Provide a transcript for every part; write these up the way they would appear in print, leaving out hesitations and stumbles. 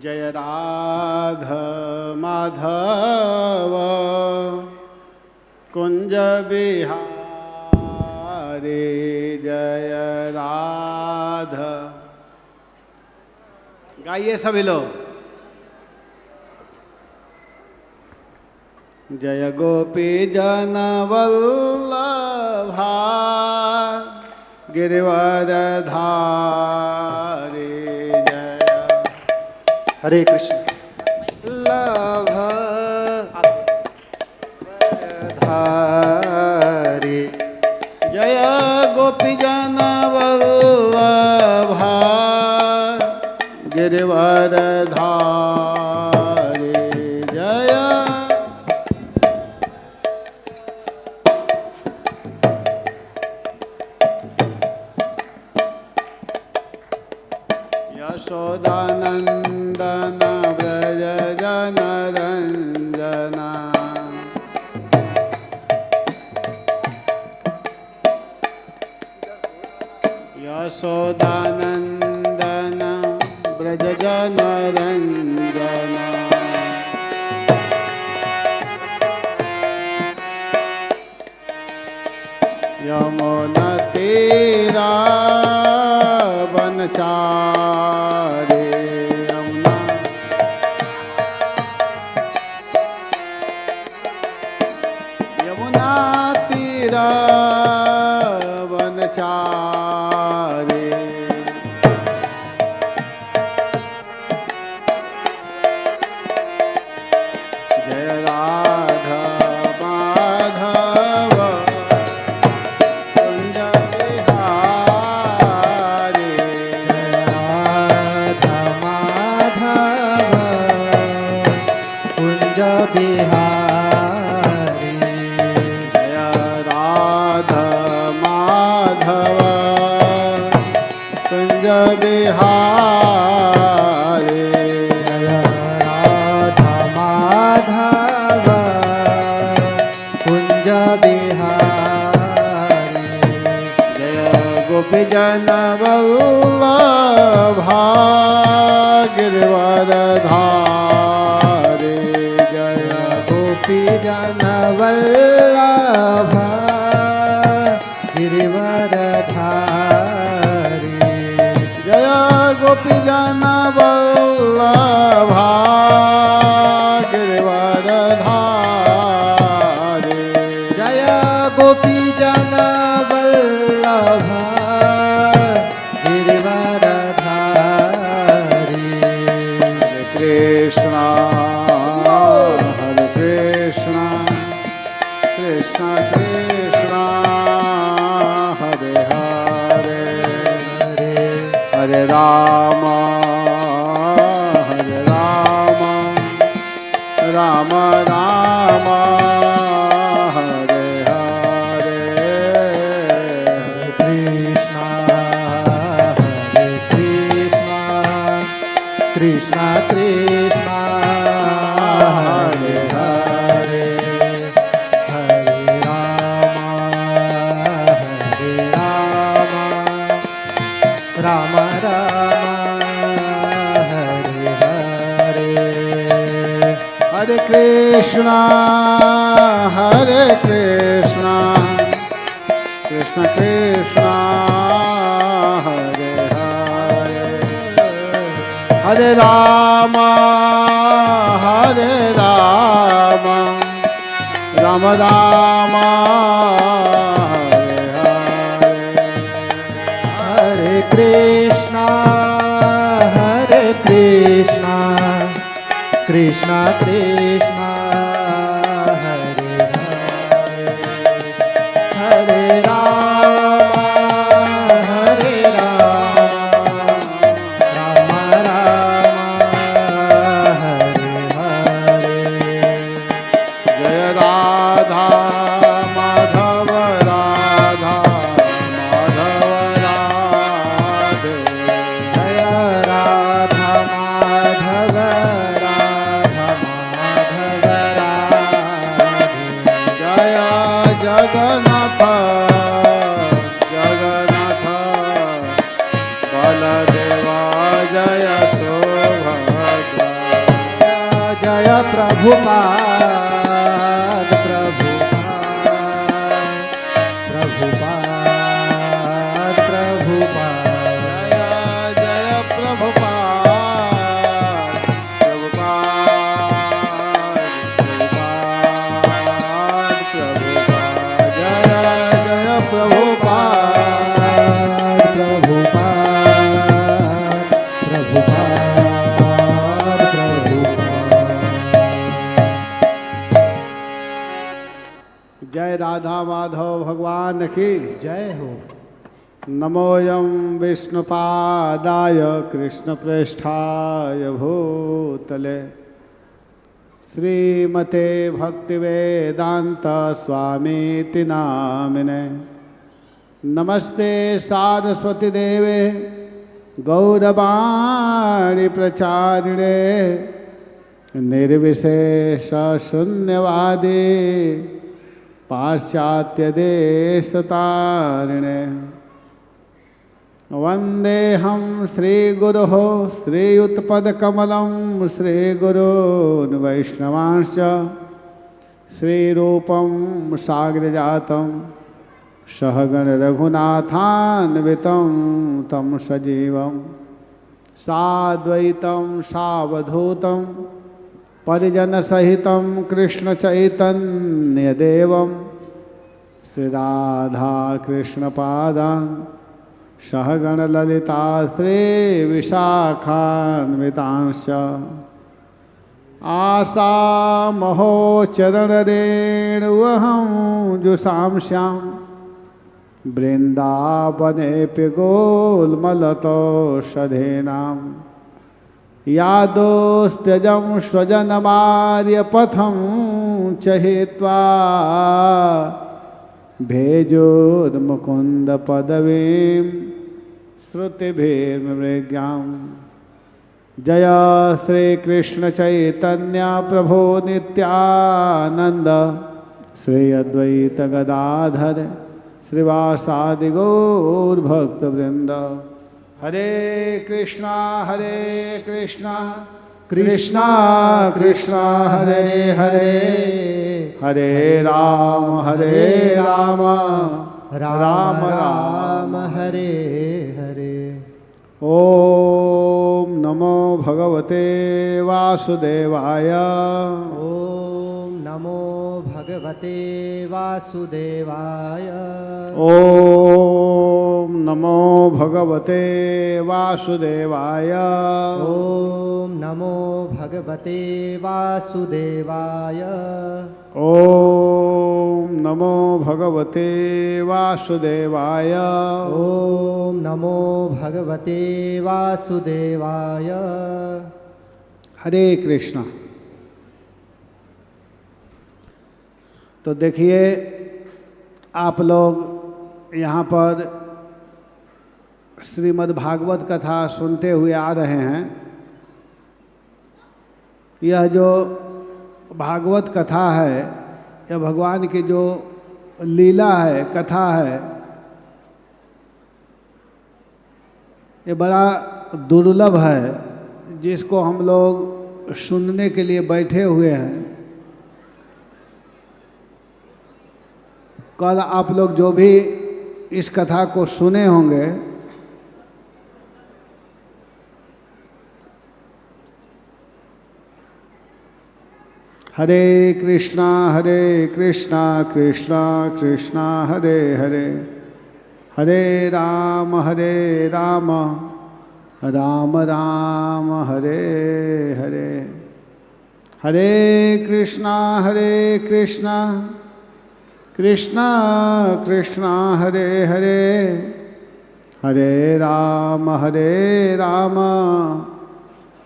जय राधा माधव कुंज बिहारी जय राधा। गाइए सभी लोग। जय गोपी जन वल्लभा गिरिवरधारी जय। हरे कृष्ण। लभ धारी जय गोपी जन वल्लभा गिरिवरधारी जय। यशोदानंदन व्रज जन रंजना यशोदानंदन व्रज जन रंजना यमुना तीरा बनचारे यमुना तीरा बनचारे जय राधा माधव कुंज बिहारी जय राधा माधव कुंज बिहारी जय राधा माधव कुंज बिहारी जय राधा माधव कुंज बिहारी जय गोपी जन वल्लभा गिरिवरधारी जय गोपी जन वल्लभ गिरिवरधारी जय गोपी जन वल्लभा गिरिवरधारी जय गोपी जन वल्लभ गिरिवरधारी हरे कृष्णा कृष्ण कृष्ण हरे हरे हरे राम राम राम हरे हरे कृष्ण कृष्ण कृष्ण हरे हरे हरे राम राम राम हरे हरे हरे कृष्ण कृष्ण कृष्ण हरे हरे हरे राम राम राम हरे हरे हरे कृष्ण कृष्ण कृष्ण हरे हरे हरे राम राम राम हरे हरे जय राधा माधव राधे जय राधा माधव राधे जय जगन्नाथ बलदेवा जय सुभद्रा प्रभुपाद प्रभुपाद प्रभुपाद जय जय प्रभुपाद प्रभुपाद प्रभुपाद प्रभुपाद जय जय प्रभुपाद प्रभुपाद जय राधा माधव भगवान की जय हो। नमोऽयं विष्णुपादाय कृष्णप्रेष्ठाय भूतले श्रीमते भक्तिवेदांत स्वामीति नामिने नमस्ते सारस्वती देवे गौरवाणी प्रचारिणे निर्विशेष शून्यवादी पाश्चात्य देशतारिणे वंदेहम श्रीगुरोः श्रीयुतपदकमलं श्रीगुरून् वैष्णवांश्च श्रीरूपं साग्रजातं सहगण रघुनाथान्वितं तं सजीवं साद्वैतं सावधूतं परिजनसहितं कृष्णचैतन्यदेवं श्रीराधाकृष्णपादान् सहगणललिता श्रीविशाखान्वितांश्च आसामहो चरणरेणुअहं जुषांस्यां वृन्दावनेऽपि गोल्मलतोषधीनां यादोस्त्यजं स्वजनमार्यपथं च हित्वा भेजोर्मुकुन्दपदवीं श्रुतिभिर्मृग्यां जय श्रीकृष्णचैतन्य प्रभो नित्यानन्द श्री अद्वैत गदाधर श्रीवासादि गौरभक्तवृंद हरे कृष्णा कृष्णा कृष्णा हरे हरे हरे राम राम राम हरे हरे। ओम नमो भगवते वासुदेवाय ओम नमो भगवते वासुदेवाय ओम नमो भगवते वासुदेवाय ओम नमो भगवते वासुदेवाय ओम नमो भगवते वासुदेवाय ओम नमो भगवते वासुदेवाय। हरे कृष्णा। तो देखिए आप लोग यहाँ पर श्रीमद् भागवत कथा सुनते हुए आ रहे हैं। यह जो भागवत कथा है, यह भगवान की जो लीला है, कथा है, ये बड़ा दुर्लभ है जिसको हम लोग सुनने के लिए बैठे हुए हैं। कल आप लोग जो भी इस कथा को सुने होंगे, हरे कृष्णा कृष्णा कृष्णा हरे हरे, हरे राम राम राम हरे हरे, हरे कृष्णा कृष्णा कृष्णा हरे हरे, हरे राम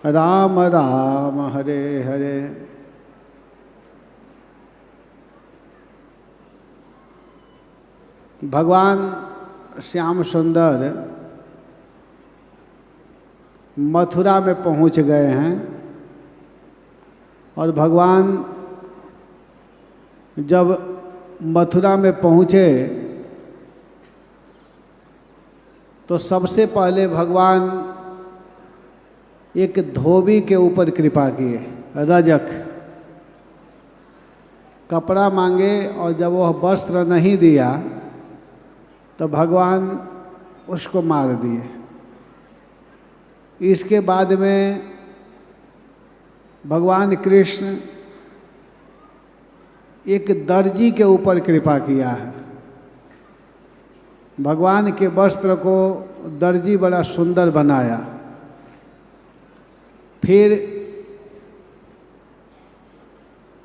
राम राम हरे हरे। भगवान श्याम सुंदर मथुरा में पहुंच गए हैं और भगवान जब मथुरा में पहुंचे तो सबसे पहले भगवान एक धोबी के ऊपर कृपा किए। कपड़ा मांगे और जब वह वस्त्र नहीं दिया तो भगवान उसको मार दिए। इसके बाद में भगवान कृष्ण एक दर्जी के ऊपर कृपा किया है। भगवान के वस्त्र को दर्जी बड़ा सुंदर बनाया। फिर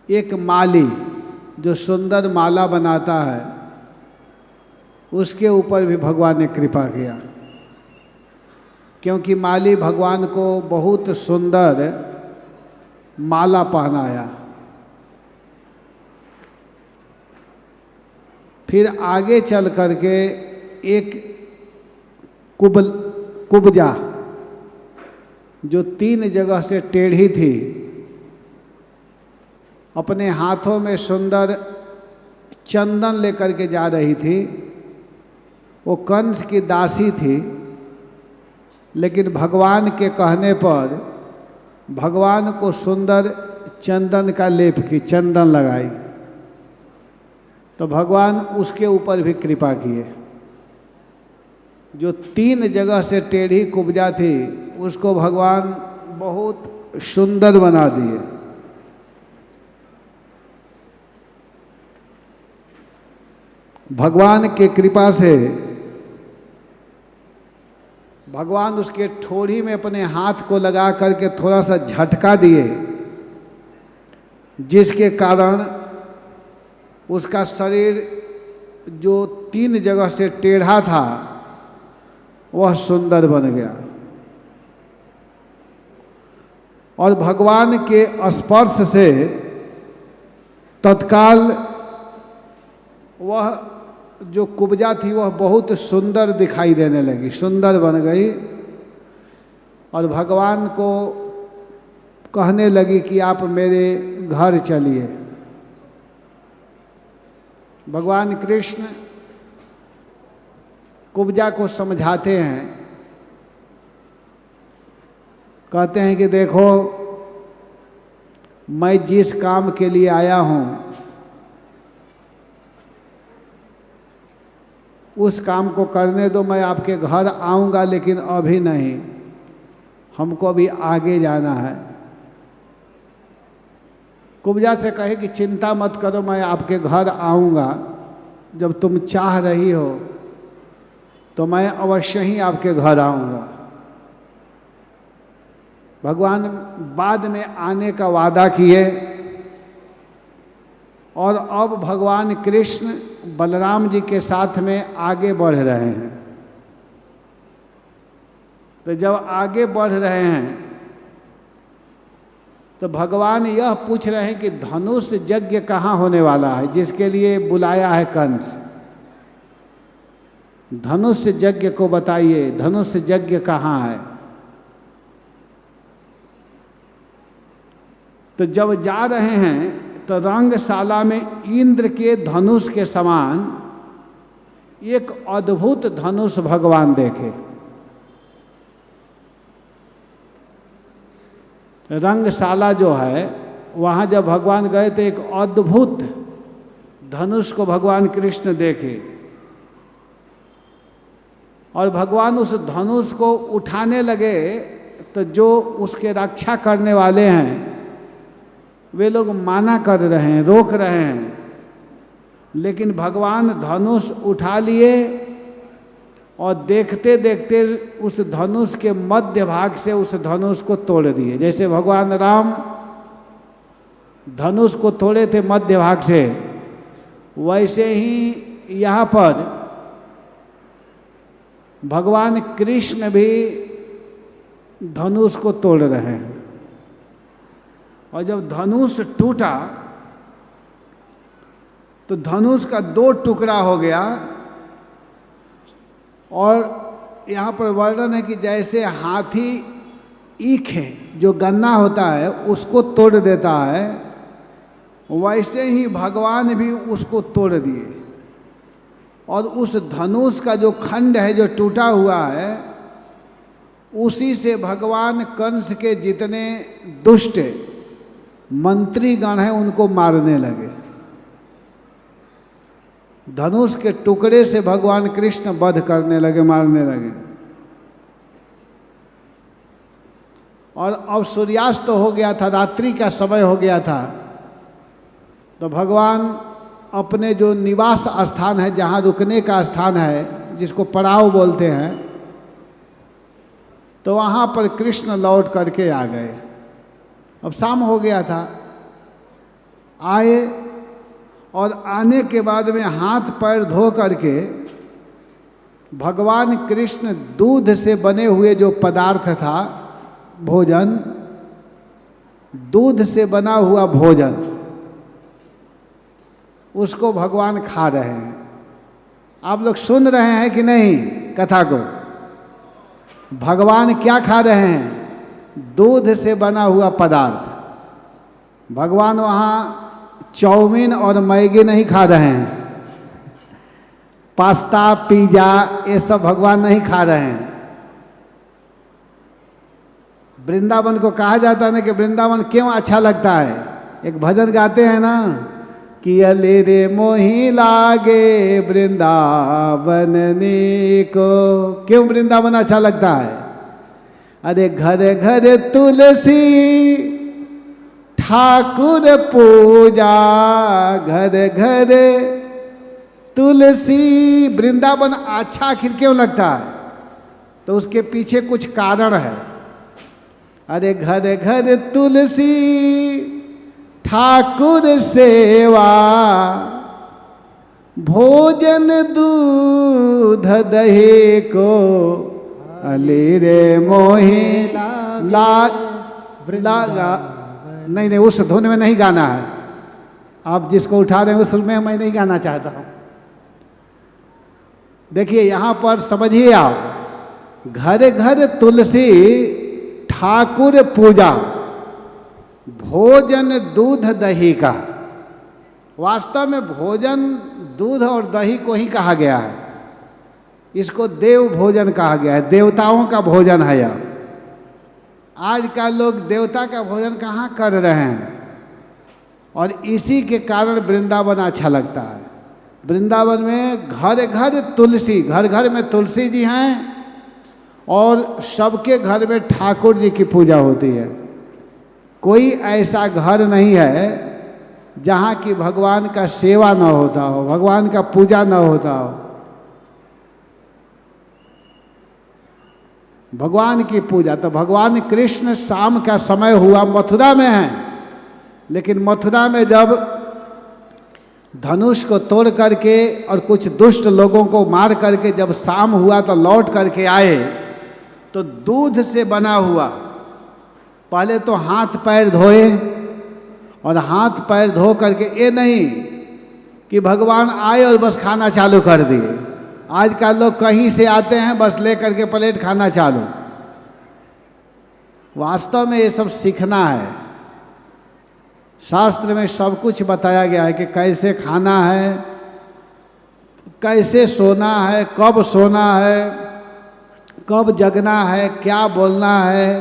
एक माली जो सुंदर माला बनाता है उसके ऊपर भी भगवान ने कृपा किया, क्योंकि माली भगवान को बहुत सुंदर माला पहनाया। फिर आगे चल करके एक कुब्जा जो 3 जगह से टेढ़ी थी, अपने हाथों में सुंदर चंदन लेकर के जा रही थी। वो कंस की दासी थी, लेकिन भगवान के कहने पर भगवान को सुंदर चंदन का लेप की, चंदन लगाई, तो भगवान उसके ऊपर भी कृपा किए। जो 3 जगह से टेढ़ी कुब्जा थी उसको भगवान बहुत सुंदर बना दिए। भगवान के कृपा से भगवान उसके ठोड़ी में अपने हाथ को लगा करके थोड़ा सा झटका दिए, जिसके कारण उसका शरीर जो 3 जगह से टेढ़ा था वह सुंदर बन गया। और भगवान के स्पर्श से तत्काल वह जो कुब्जा थी वह बहुत सुंदर दिखाई देने लगी, सुंदर बन गई। और भगवान को कहने लगी कि आप मेरे घर चलिए। भगवान कृष्ण कुब्जा को समझाते हैं, कहते हैं कि देखो, मैं जिस काम के लिए आया हूँ उस काम को करने दो। मैं आपके घर आऊँगा, लेकिन अभी नहीं, हमको अभी आगे जाना है। कुब्जा से कहे कि चिंता मत करो, मैं आपके घर आऊँगा, जब तुम चाह रही हो तो मैं अवश्य ही आपके घर आऊँगा। भगवान बाद में आने का वादा किए, और अब भगवान कृष्ण बलराम जी के साथ में आगे बढ़ रहे हैं। तो जब आगे बढ़ रहे हैं तो भगवान यह पूछ रहे हैं कि धनुष यज्ञ कहाँ होने वाला है, जिसके लिए बुलाया है कंस। धनुष यज्ञ को बताइए, धनुष यज्ञ कहाँ है। तो जब जा रहे हैं तो रंगशाला में इंद्र के धनुष के समान एक अद्भुत धनुष भगवान देखे। रंगशाला जो है वहाँ जब भगवान गए तो एक अद्भुत धनुष को भगवान कृष्ण देखे, और भगवान उस धनुष को उठाने लगे तो जो उसके रक्षा करने वाले हैं वे लोग माना कर रहे हैं, रोक रहे हैं। लेकिन भगवान धनुष उठा लिए और देखते देखते उस धनुष के मध्य भाग से उस धनुष को तोड़ दिए। जैसे भगवान राम धनुष को तोड़े थे मध्य भाग से, वैसे ही यहाँ पर भगवान कृष्ण भी धनुष को तोड़ रहे हैं। और जब धनुष टूटा तो धनुष का 2 टुकड़ा हो गया। और यहाँ पर वर्णन है कि जैसे हाथी ईख है जो गन्ना होता है उसको तोड़ देता है, वैसे ही भगवान भी उसको तोड़ दिए। और उस धनुष का जो खंड है जो टूटा हुआ है, उसी से भगवान कंस के जितने दुष्ट मंत्री गण हैं उनको मारने लगे। धनुष के टुकड़े से भगवान कृष्ण वध करने लगे, मारने लगे। और अब सूर्यास्त तो हो गया था, रात्रि का समय हो गया था, तो भगवान अपने जो निवास स्थान है, जहाँ रुकने का स्थान है, जिसको पड़ाव बोलते हैं, तो वहाँ पर कृष्ण लौट करके आ गए। अब शाम हो गया था, आए और आने के बाद में हाथ पैर धो करके भगवान कृष्ण दूध से बने हुए जो पदार्थ था, भोजन, दूध से बना हुआ भोजन, उसको भगवान खा रहे हैं। आप लोग सुन रहे हैं कि नहीं कथा को? भगवान क्या खा रहे हैं? दूध से बना हुआ पदार्थ। भगवान वहाँ चाउमीन और मैगी नहीं खा रहे हैं, पास्ता पिज्जा ये सब भगवान नहीं खा रहे हैं। वृंदावन को कहा जाता है ना कि वृंदावन क्यों अच्छा लगता है। एक भजन गाते हैं ना कि अले रे मोही लागे वृंदावन को। क्यों वृंदावन अच्छा लगता है? अरे घर घर तुलसी ठाकुर पूजा, घर घर तुलसी। वृंदावन अच्छा आखिर क्यों लगता है? तो उसके पीछे कुछ कारण है। अरे घर घर तुलसी ठाकुर सेवा, भोजन दूध दही को, अली रे मोही लागा। नहीं, उस धुन में नहीं गाना है। आप जिसको उठा रहे हैं उस में मैं नहीं गाना चाहता हूँ। देखिए यहाँ पर समझिए आप, घर घर तुलसी ठाकुर पूजा, भोजन दूध दही का। वास्तव में भोजन दूध और दही को ही कहा गया है। इसको देव भोजन कहा गया है, देवताओं का भोजन है यह। आजकल लोग देवता का भोजन कहाँ कर रहे हैं, और इसी के कारण वृंदावन अच्छा लगता है। वृंदावन में घर घर तुलसी, घर घर में तुलसी जी हैं, और सबके घर में ठाकुर जी की पूजा होती है। कोई ऐसा घर नहीं है जहाँ की भगवान का सेवा न होता हो, भगवान का पूजा न होता हो। भगवान की पूजा, तो भगवान कृष्ण शाम का समय हुआ, मथुरा में है, लेकिन मथुरा में जब धनुष को तोड़ करके और कुछ दुष्ट लोगों को मार करके जब शाम हुआ तो लौट करके आए, तो दूध से बना हुआ, पहले तो हाथ पैर धोए, और हाथ पैर धो करके, ये नहीं कि भगवान आए और बस खाना चालू कर दिए। आजकल लोग कहीं से आते हैं बस ले करके प्लेट खाना चालू। वास्तव में ये सब सीखना है। शास्त्र में सब कुछ बताया गया है कि कैसे खाना है, कैसे सोना है, कब सोना है, कब जगना है, क्या बोलना है,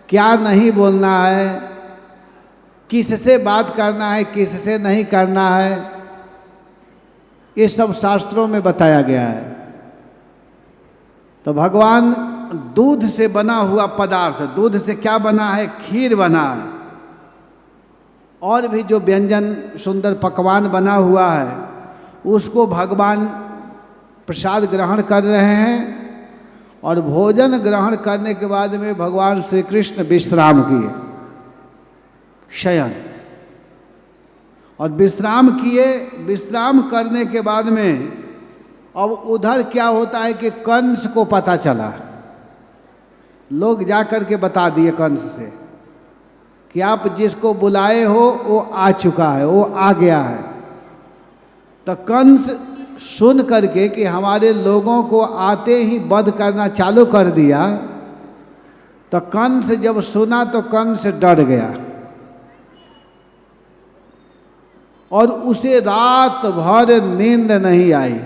क्या नहीं बोलना है, किससे बात करना है, किससे नहीं करना है। ये सब शास्त्रों में बताया गया है। तो भगवान दूध से बना हुआ पदार्थ, दूध से क्या बना है? खीर बना है, और भी जो व्यंजन सुंदर पकवान बना हुआ है, उसको भगवान प्रसाद ग्रहण कर रहे हैं। और भोजन ग्रहण करने के बाद में भगवान श्री कृष्ण विश्राम किए, शयन। और विश्राम किए, विश्राम करने के बाद में अब उधर क्या होता है कि कंस को पता चला। लोग जा कर के बता दिए कंस से कि आप जिसको बुलाए हो वो आ चुका है, वो आ गया है। तो कंस सुन करके कि हमारे लोगों को आते ही वध करना चालू कर दिया, तो कंस जब सुना तो कंस डर गया, और उसे रात भर नींद नहीं आई।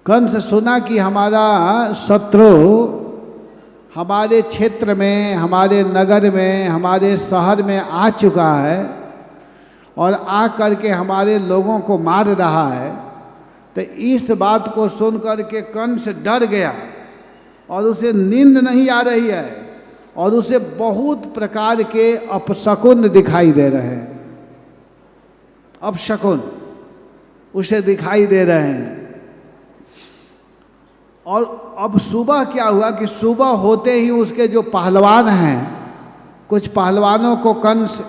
कंस सुना कि हमारा शत्रु हमारे क्षेत्र में, हमारे नगर में, हमारे शहर में आ चुका है, और आ करके हमारे लोगों को मार रहा है, तो इस बात को सुन करके कंस डर गया और उसे नींद नहीं आ रही है और उसे बहुत प्रकार के अपशकुन दिखाई दे रहे हैं। अपशकुन उसे दिखाई दे रहे हैं। और अब सुबह क्या हुआ कि सुबह होते ही उसके जो पहलवान हैं, कुछ पहलवानों को कंस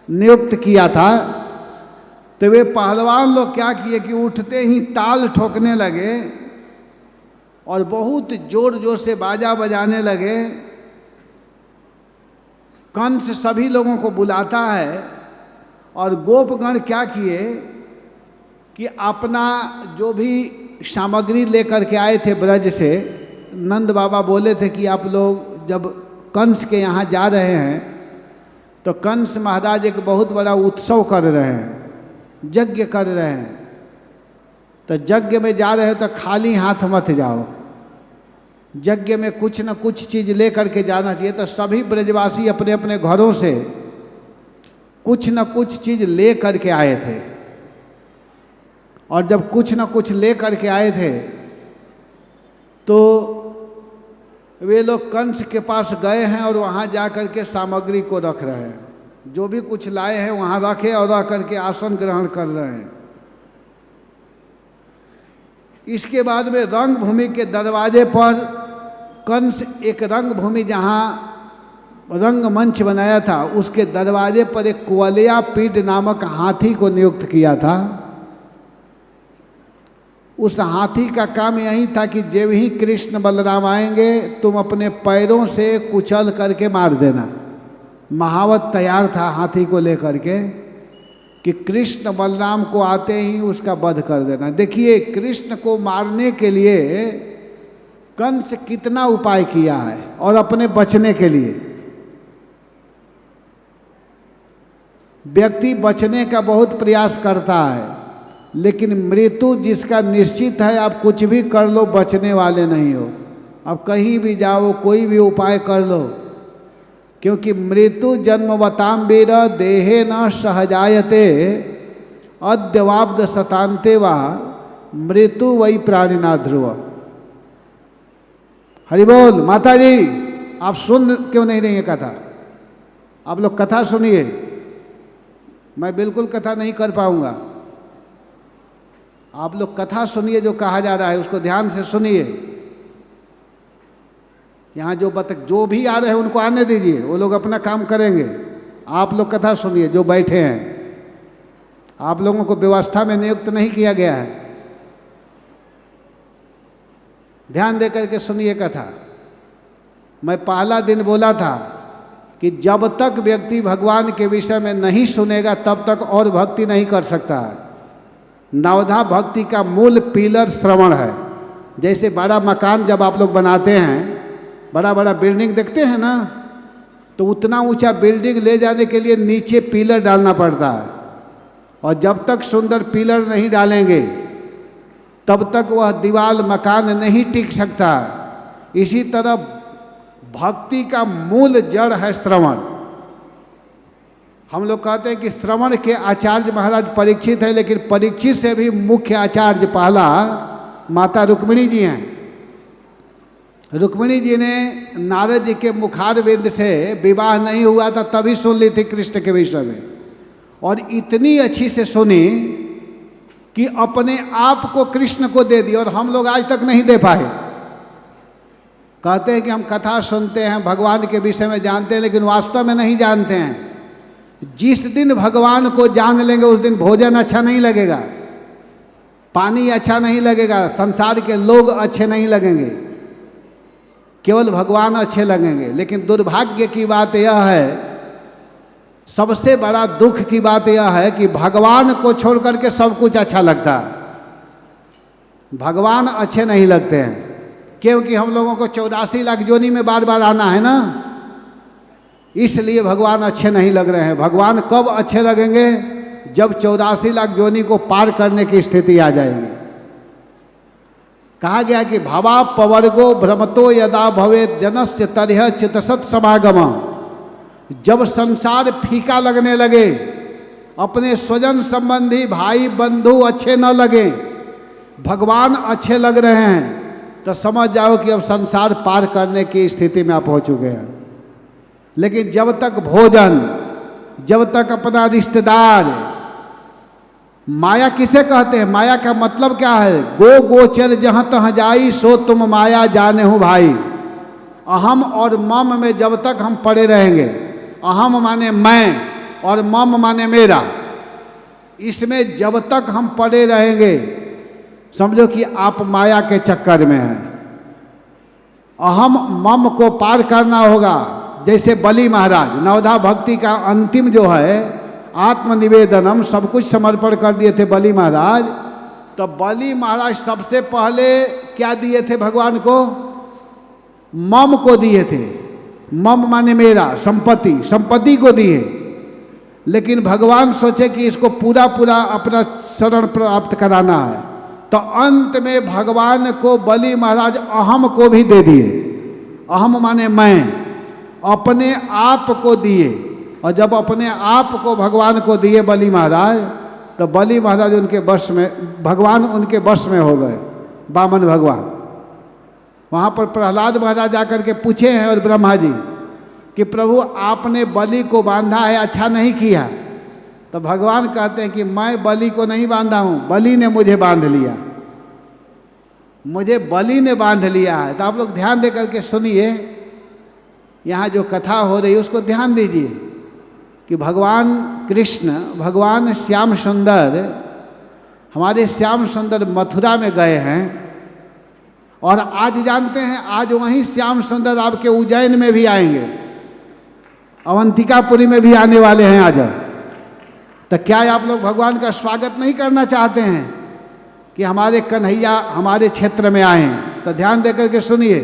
नियुक्त किया था, तो वे पहलवान लोग क्या किए कि उठते ही ताल ठोकने लगे और बहुत जोर जोर से बाजा बजाने लगे। कंस सभी लोगों को बुलाता है और गोपगण क्या किए कि अपना जो भी सामग्री लेकर के आए थे ब्रज से, नंद बाबा बोले थे कि आप लोग जब कंस के यहाँ जा रहे हैं तो कंस महाराज एक बहुत बड़ा उत्सव कर रहे हैं, यज्ञ कर रहे हैं, तो यज्ञ में जा रहे हैं तो खाली हाथ मत जाओ, यज्ञ में कुछ न कुछ चीज़ ले करके जाना चाहिए। तो सभी ब्रजवासी अपने अपने घरों से कुछ न कुछ चीज़ ले करके आए थे, और जब कुछ न कुछ ले करके आए थे तो वे लोग कंस के पास गए हैं और वहाँ जा करके सामग्री को रख रहे हैं। जो भी कुछ लाए हैं वहाँ रखे और रख करके आसन ग्रहण कर रहे हैं। इसके बाद में रंग भूमि के दरवाजे पर कंस एक रंग भूमि जहाँ रंग मंच बनाया था, उसके दरवाजे पर एक कुवलया पीठ नामक हाथी को नियुक्त किया था। उस हाथी का काम यही था कि जब ही कृष्ण बलराम आएंगे तुम अपने पैरों से कुचल करके मार देना। महावत तैयार था हाथी को लेकर के कि कृष्ण बलराम को आते ही उसका वध कर देना। देखिए कृष्ण को मारने के लिए कंस कितना उपाय किया है, और अपने बचने के लिए व्यक्ति बचने का बहुत प्रयास करता है, लेकिन मृत्यु जिसका निश्चित है, आप कुछ भी कर लो बचने वाले नहीं हो। अब कहीं भी जाओ कोई भी उपाय कर लो, क्योंकि मृत्यु जन्मवताम वीर देहे न सहजायते अद्यवाब्द शतान्ते वा मृत्यु वही प्राणिना ध्रुव। हरि बोल। माता जी आप सुन क्यों नहीं रही है कथा? आप लोग कथा सुनिए, मैं बिल्कुल कथा नहीं कर पाऊंगा। आप लोग कथा सुनिए, जो कहा जा रहा है उसको ध्यान से सुनिए। यहाँ जो भी आ रहे हैं उनको आने दीजिए, वो लोग अपना काम करेंगे। आप लोग कथा सुनिए जो बैठे हैं। आप लोगों को व्यवस्था में नियुक्त नहीं किया गया है। ध्यान दे करके सुनिए कथा। मैं पहला दिन बोला था कि जब तक व्यक्ति भगवान के विषय में नहीं सुनेगा तब तक और भक्ति नहीं कर सकता है। नवधा भक्ति का मूल पिलर श्रवण है। जैसे बड़ा मकान जब आप लोग बनाते हैं, बड़ा बड़ा बिल्डिंग देखते हैं ना, तो उतना ऊंचा बिल्डिंग ले जाने के लिए नीचे पिलर डालना पड़ता है, और जब तक सुंदर पिलर नहीं डालेंगे तब तक वह दीवार मकान नहीं टिक सकता। इसी तरह भक्ति का मूल जड़ है श्रवण। हम लोग कहते हैं कि श्रवण के आचार्य महाराज परीक्षित है, लेकिन परीक्षित से भी मुख्य आचार्य पहला माता रुक्मिणी जी हैं। रुक्मिणी जी ने नारद जी के मुखारविंद से विवाह नहीं हुआ था तभी सुन ली थी कृष्ण के विषय में, और इतनी अच्छी से सुनी कि अपने आप को कृष्ण को दे दी, और हम लोग आज तक नहीं दे पाए। कहते हैं कि हम कथा सुनते हैं, भगवान के विषय में जानते हैं, लेकिन वास्तव में नहीं जानते हैं। जिस दिन भगवान को जान लेंगे उस दिन भोजन अच्छा नहीं लगेगा, पानी अच्छा नहीं लगेगा, संसार के लोग अच्छे नहीं लगेंगे, केवल भगवान अच्छे लगेंगे। लेकिन दुर्भाग्य की बात यह है, सबसे बड़ा दुख की बात यह है कि भगवान को छोड़ करके सब कुछ अच्छा लगता है। भगवान अच्छे नहीं लगते हैं, क्योंकि हम लोगों को 84 लाख योनि में बार बार आना है ना, इसलिए भगवान अच्छे नहीं लग रहे हैं। भगवान कब अच्छे लगेंगे? जब 84 लाख योनि को पार करने की स्थिति आ जाएगी। कहा गया कि भावा पवर्गो भ्रमतो यदा भवेत जनस्य तर्ह चितसत समागम। जब संसार फीका लगने लगे अपने स्वजन संबंधी भाई बंधु अच्छे न लगे, भगवान अच्छे लग रहे हैं, तो समझ जाओ कि अब संसार पार करने की स्थिति में आप हो चुके हैं। लेकिन जब तक भोजन, जब तक अपना रिश्तेदार, माया किसे कहते हैं? माया का मतलब क्या है? गो गोचर जहां तहां जाई सो तुम माया जाने हो भाई। अहम और मम में जब तक हम पड़े रहेंगे, अहम माने मैं और मम माने मेरा, इसमें जब तक हम पड़े रहेंगे समझो कि आप माया के चक्कर में हैं। अहम मम को पार करना होगा। जैसे बलि महाराज, नवधा भक्ति का अंतिम जो है आत्मनिवेदनम, सब कुछ समर्पण कर दिए थे बलि महाराज। तो बलि महाराज सबसे पहले क्या दिए थे भगवान को? मम को दिए थे। मम माने मेरा, संपत्ति, संपत्ति को दिए। लेकिन भगवान सोचे कि इसको पूरा पूरा अपना शरण प्राप्त कराना है, तो अंत में भगवान को बलि महाराज अहम को भी दे दिए। अहम माने मैं, अपने आप को दिए। और जब अपने आप को भगवान को दिए बलि महाराज, तो बलि महाराज उनके वश में, भगवान उनके वश में हो गए, वामन भगवान। वहाँ पर प्रहलाद महाराज आकर के पूछे हैं और ब्रह्मा जी कि प्रभु आपने बलि को बांधा है, अच्छा नहीं किया। तो भगवान कहते हैं कि मैं बलि को नहीं बांधा हूँ, बलि ने मुझे बांध लिया, मुझे बलि ने बांध लिया है। तो आप लोग ध्यान दे करके सुनिए, यहाँ जो कथा हो रही है उसको ध्यान दीजिए कि भगवान कृष्ण, भगवान श्याम सुंदर, हमारे श्याम सुंदर मथुरा में गए हैं। और आज जानते हैं, आज वहीं श्याम सुंदर आपके उज्जैन में भी आएंगे, अवंतिकापुरी में भी आने वाले हैं आज। तो क्या आप लोग भगवान का स्वागत नहीं करना चाहते हैं कि हमारे कन्हैया हमारे क्षेत्र में आए? तो ध्यान दे करके सुनिए,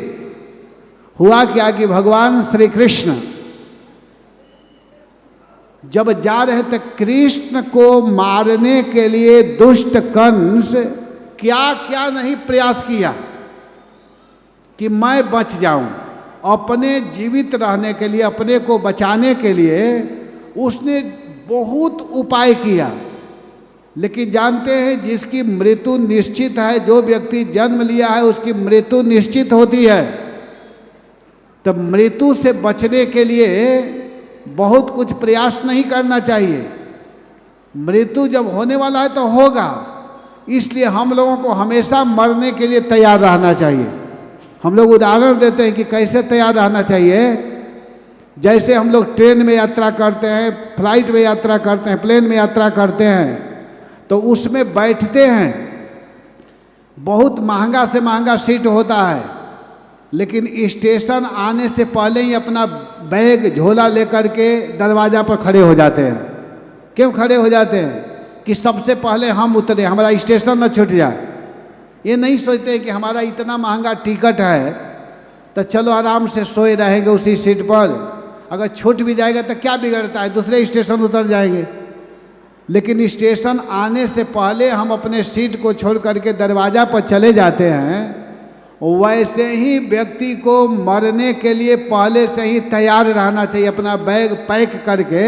हुआ क्या कि भगवान श्री कृष्ण जब जा रहे थे कृष्ण को मारने के लिए, दुष्ट कंस क्या क्या नहीं प्रयास किया कि मैं बच जाऊं। अपने जीवित रहने के लिए, अपने को बचाने के लिए उसने बहुत उपाय किया। लेकिन जानते हैं, जिसकी मृत्यु निश्चित है, जो व्यक्ति जन्म लिया है उसकी मृत्यु निश्चित होती है। तो मृत्यु से बचने के लिए बहुत कुछ प्रयास नहीं करना चाहिए। मृत्यु जब होने वाला है तो होगा, इसलिए हम लोगों को हमेशा मरने के लिए तैयार रहना चाहिए। हम लोग उदाहरण देते हैं कि कैसे तैयार रहना चाहिए। जैसे हम लोग ट्रेन में यात्रा करते हैं, फ्लाइट में यात्रा करते हैं, प्लेन में यात्रा करते हैं, तो उसमें बैठते हैं, बहुत महंगा से महंगा सीट होता है, लेकिन स्टेशन आने से पहले ही अपना बैग झोला लेकर के दरवाज़ा पर खड़े हो जाते हैं। क्यों खड़े हो जाते हैं? कि सबसे पहले हम उतरे, हमारा स्टेशन न छूट जाए। ये नहीं सोचते कि हमारा इतना महंगा टिकट है तो चलो आराम से सोए रहेंगे उसी सीट पर, अगर छूट भी जाएगा तो क्या बिगड़ता है, दूसरे स्टेशन उतर जाएंगे। लेकिन स्टेशन आने से पहले हम अपने सीट को छोड़ करके दरवाज़ा पर चले जाते हैं। वैसे ही व्यक्ति को मरने के लिए पहले से ही तैयार रहना चाहिए, अपना बैग पैक करके,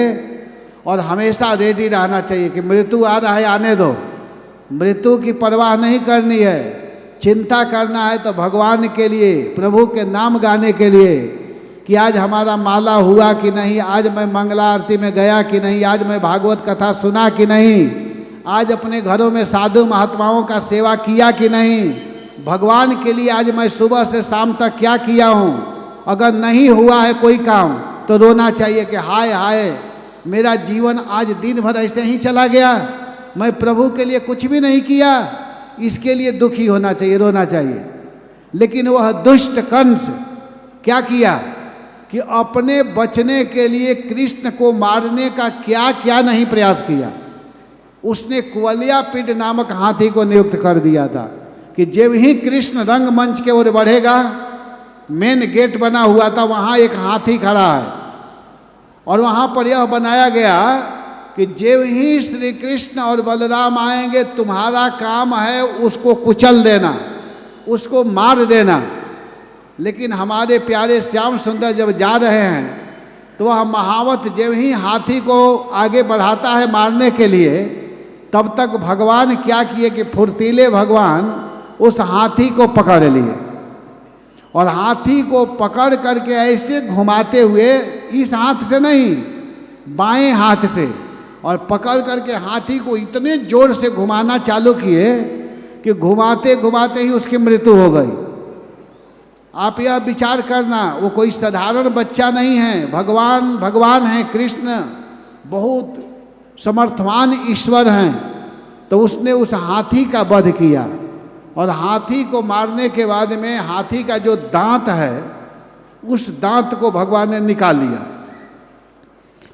और हमेशा रेडी रहना चाहिए कि मृत्यु आ रहा है, आने दो। मृत्यु की परवाह नहीं करनी है, चिंता करना है तो भगवान के लिए, प्रभु के नाम गाने के लिए कि आज हमारा माला हुआ कि नहीं, आज मैं मंगला आरती में गया कि नहीं, आज मैं भागवत कथा सुना कि नहीं, आज अपने घरों में साधु महात्माओं का सेवा किया कि नहीं, भगवान के लिए आज मैं सुबह से शाम तक क्या किया हूँ। अगर नहीं हुआ है कोई काम तो रोना चाहिए कि हाय हाय, मेरा जीवन आज दिन भर ऐसे ही चला गया, मैं प्रभु के लिए कुछ भी नहीं किया। इसके लिए दुखी होना चाहिए, रोना चाहिए। लेकिन वह दुष्ट कंस क्या किया कि अपने बचने के लिए कृष्ण को मारने का क्या क्या नहीं प्रयास किया। उसने कुवलयापीड नामक हाथी को नियुक्त कर दिया था कि जब ही कृष्ण रंगमंच के ओर बढ़ेगा, मेन गेट बना हुआ था, वहाँ एक हाथी खड़ा है, और वहाँ पर यह बनाया गया कि जब ही श्री कृष्ण और बलराम आएंगे, तुम्हारा काम है उसको कुचल देना, उसको मार देना। लेकिन हमारे प्यारे श्याम सुंदर जब जा रहे हैं तो वह महावत जब ही हाथी को आगे बढ़ाता है मारने के लिए, तब तक भगवान क्या किए कि फुर्तीले भगवान उस हाथी को पकड़ लिए और हाथी को पकड़ करके ऐसे घुमाते हुए, इस हाथ से नहीं बाएं हाथ से, और पकड़ करके हाथी को इतने जोर से घुमाना चालू किए कि घुमाते घुमाते ही उसकी मृत्यु हो गई। आप यह विचार करना, वो कोई साधारण बच्चा नहीं है, भगवान है कृष्ण, बहुत समर्थवान ईश्वर हैं। तो उसने उस हाथी का वध किया और हाथी को मारने के बाद में हाथी का जो दांत है उस दांत को भगवान ने निकाल लिया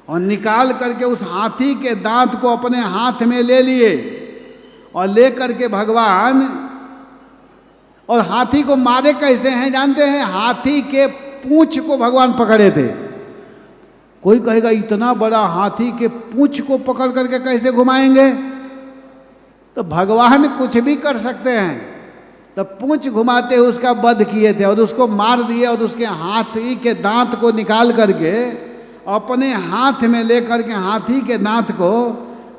और निकाल करके उस हाथी के दांत को अपने हाथ में ले लिए और ले करके भगवान, और हाथी को मारे कैसे हैं जानते हैं? हाथी के पूंछ को भगवान पकड़े थे। कोई कहेगा इतना बड़ा हाथी के पूंछ को पकड़ करके कैसे घुमाएंगे? तो भगवान कुछ भी कर सकते हैं। तो पूंछ घुमाते हुए उसका वध किए थे और उसको मार दिए और उसके हाथी के दांत को निकाल करके अपने हाथ में लेकर के हाथी के दांत को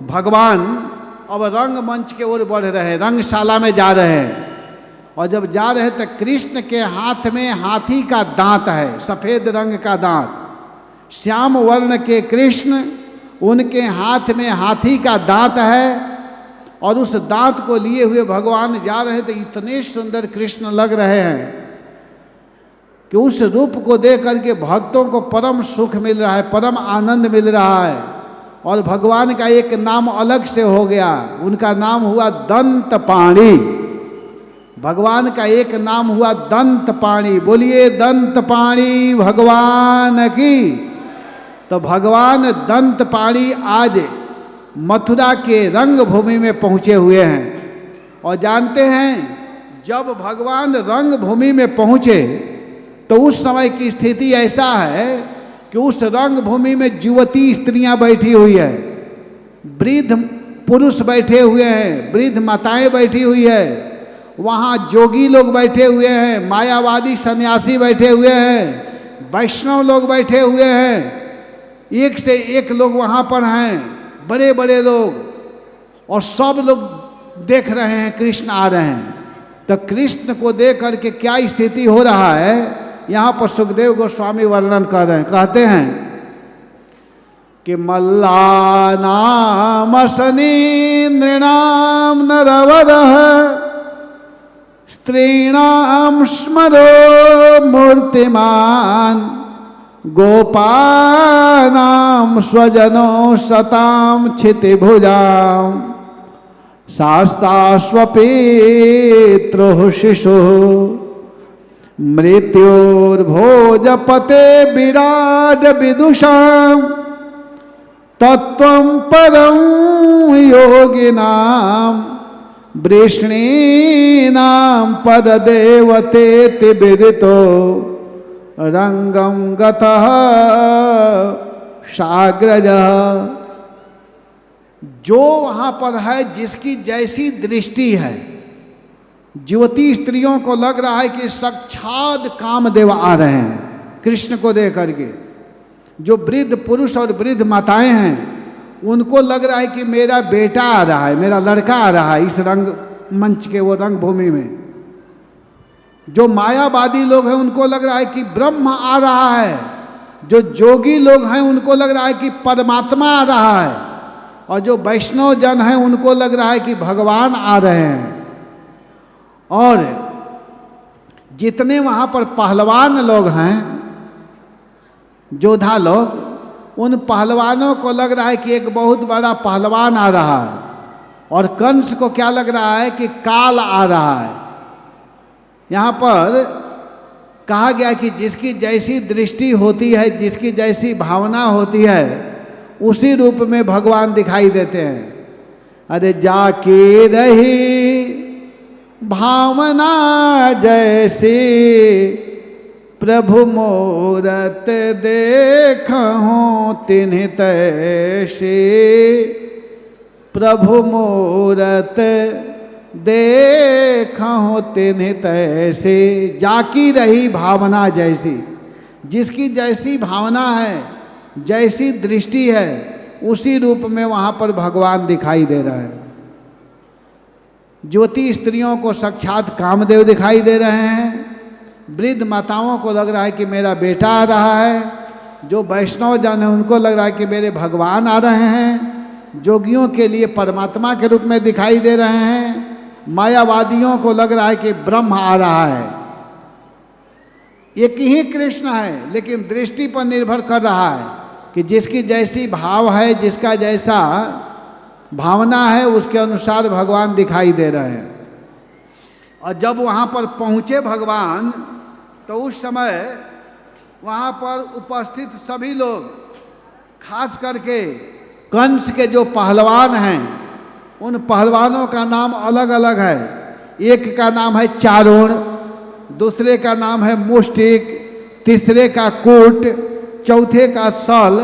भगवान अब रंगमंच के ओर बढ़ रहे हैं, रंगशाला में जा रहे हैं। और जब जा रहे तो कृष्ण के हाथ में हाथी का दांत है, सफेद रंग का दांत, श्याम वर्ण के कृष्ण, उनके हाथ में हाथी का दांत है और उस दांत को लिए हुए भगवान जा रहे थे। इतने सुंदर कृष्ण लग रहे हैं कि उस रूप को देख करके भक्तों को परम सुख मिल रहा है, परम आनंद मिल रहा है। और भगवान का एक नाम अलग से हो गया, उनका नाम हुआ दंतपाणि। भगवान का एक नाम हुआ दंतपाणि। बोलिए दंतपाणि भगवान की। तो भगवान दंतपाणि आज मथुरा के रंग भूमि में पहुंचे हुए हैं। और जानते हैं जब भगवान रंग भूमि में पहुंचे तो उस समय की स्थिति ऐसा है कि उस रंग भूमि में युवती स्त्रियां बैठी हुई है, वृद्ध पुरुष बैठे हुए हैं, वृद्ध माताएं बैठी हुई है, वहाँ जोगी लोग बैठे हुए हैं, मायावादी सन्यासी बैठे हुए हैं, वैष्णव लोग बैठे हुए हैं, एक से एक लोग वहाँ पर हैं, बड़े बड़े लोग, और सब लोग देख रहे हैं कृष्ण आ रहे हैं। तो कृष्ण को देख करके क्या स्थिति हो रहा है यहाँ पर सुखदेव गोस्वामी वर्णन कर रहे हैं। कहते हैं कि मल्लानाम सनीन्द्रिणाम नरवरः स्त्रीणाम स्मरो मूर्तिमान गोपानां स्वजनो सतां क्षितिभुजां शास्ताश्वपित्रुः शिशुः मृत्युर्भोजपते विराड विदुषां तत्त्वं परं योगिनां वृष्णीनां पददेवतेति विदितो रंगम गतः साग्रजः। जो वहाँ पर है जिसकी जैसी दृष्टि है, युवती स्त्रियों को लग रहा है कि साक्षात कामदेव आ रहे हैं कृष्ण को देख करके। जो वृद्ध पुरुष और वृद्ध माताएं हैं उनको लग रहा है कि मेरा बेटा आ रहा है, मेरा लड़का आ रहा है इस रंग मंच के वो रंग भूमि में। जो मायावादी लोग हैं उनको लग रहा है कि ब्रह्म आ रहा है, जो जोगी लोग हैं उनको लग रहा है कि परमात्मा आ रहा है, और जो वैष्णव जन हैं उनको लग रहा है कि भगवान आ रहे हैं। और जितने वहाँ पर पहलवान लोग हैं, योद्धा लोग, उन पहलवानों को लग रहा है कि एक बहुत बड़ा पहलवान आ रहा है, और कंस को क्या लग रहा है कि काल आ रहा है। यहाँ पर कहा गया कि जिसकी जैसी दृष्टि होती है, जिसकी जैसी भावना होती है, उसी रूप में भगवान दिखाई देते हैं। अरे जाके रही भावना जैसे प्रभु मूरत देखूं तिन्हि तैसे, प्रभु मूरत देखूं तिन्हि तैसे। जाकी रही भावना जैसी, जिसकी जैसी भावना है जैसी दृष्टि है उसी रूप में वहाँ पर भगवान दिखाई दे रहे हैं। ज्योति स्त्रियों को साक्षात कामदेव दिखाई दे रहे हैं, वृद्ध माताओं को लग रहा है कि मेरा बेटा आ रहा है, जो वैष्णव जन है उनको लग रहा है कि मेरे भगवान आ रहे हैं, जोगियों के लिए परमात्मा के रूप में दिखाई दे रहे हैं, मायावादियों को लग रहा है कि ब्रह्म आ रहा है। एक ही कृष्ण है, लेकिन दृष्टि पर निर्भर कर रहा है कि जिसकी जैसी भाव है, जिसका जैसा भावना है, उसके अनुसार भगवान दिखाई दे रहे हैं। और जब वहाँ पर पहुँचे भगवान, तो उस समय वहाँ पर उपस्थित सभी लोग, खास करके कंस के जो पहलवान हैं, उन पहलवानों का नाम अलग अलग है। एक का नाम है चारुण, दूसरे का नाम है मुष्टिक, तीसरे का कूट, चौथे का सल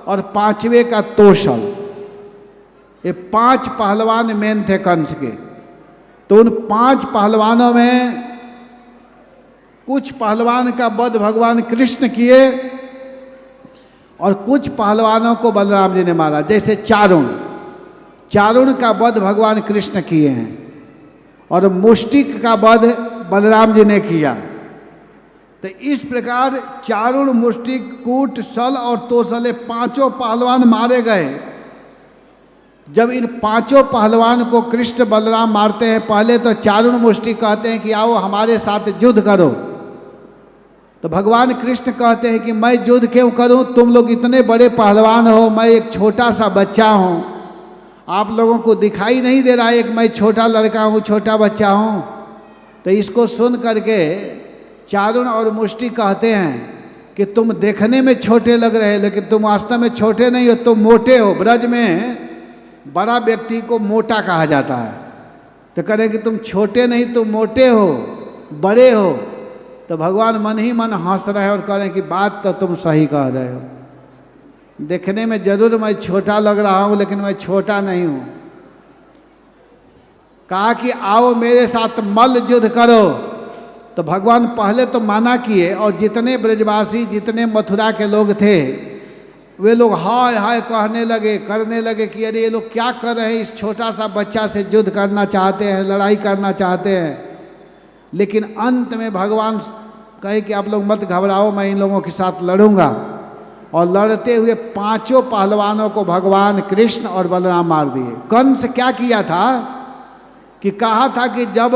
और पांचवे का तोषल। ये 5 पहलवान मेन थे कंस के। तो उन 5 पहलवानों में कुछ पहलवान का वध भगवान कृष्ण किए और कुछ पहलवानों को बलराम जी ने मारा। जैसे चारुण का वध भगवान कृष्ण किए हैं और मुष्टिक का वध बलराम जी ने किया। तो इस प्रकार चारुण, मुष्टिक, कूट, सल और तोसल, ये 5 पहलवान मारे गए। जब इन 5 पहलवान को कृष्ण बलराम मारते हैं, पहले तो चारुण मुष्टिक कहते हैं कि आओ हमारे साथ युद्ध करो। तो भगवान कृष्ण कहते हैं कि मैं युद्ध क्यों करूं, तुम लोग इतने बड़े पहलवान हो, मैं एक छोटा सा बच्चा हूं, आप लोगों को दिखाई नहीं दे रहा है एक मैं छोटा लड़का हूं, छोटा बच्चा हूं। तो इसको सुन करके चारुण और मुष्टिक कहते हैं कि तुम देखने में छोटे लग रहे हो, लेकिन तुम वास्तव में छोटे नहीं हो, तुम मोटे हो। ब्रज में बड़ा व्यक्ति को मोटा कहा जाता है। तो कह रहे कि तुम छोटे नहीं, तुम मोटे हो, बड़े हो। तो भगवान मन ही मन हंस रहे हैं और कह रहे हैं कि बात तो तुम सही कह रहे हो, देखने में जरूर मैं छोटा लग रहा हूं, लेकिन मैं छोटा नहीं हूं। कहा कि आओ मेरे साथ मल्ल युद्ध करो। तो भगवान पहले तो माना किए और जितने ब्रजवासी, जितने मथुरा के लोग थे, वे लोग हाय हाय कहने लगे, करने लगे कि अरे ये लोग क्या कर रहे हैं, इस छोटा सा बच्चा से युद्ध करना चाहते हैं, लड़ाई करना चाहते हैं। लेकिन अंत में भगवान कहे कि आप लोग मत घबराओ, मैं इन लोगों के साथ लड़ूंगा। और लड़ते हुए 5 पहलवानों को भगवान कृष्ण और बलराम मार दिए। कंस क्या किया था कि कहा था कि जब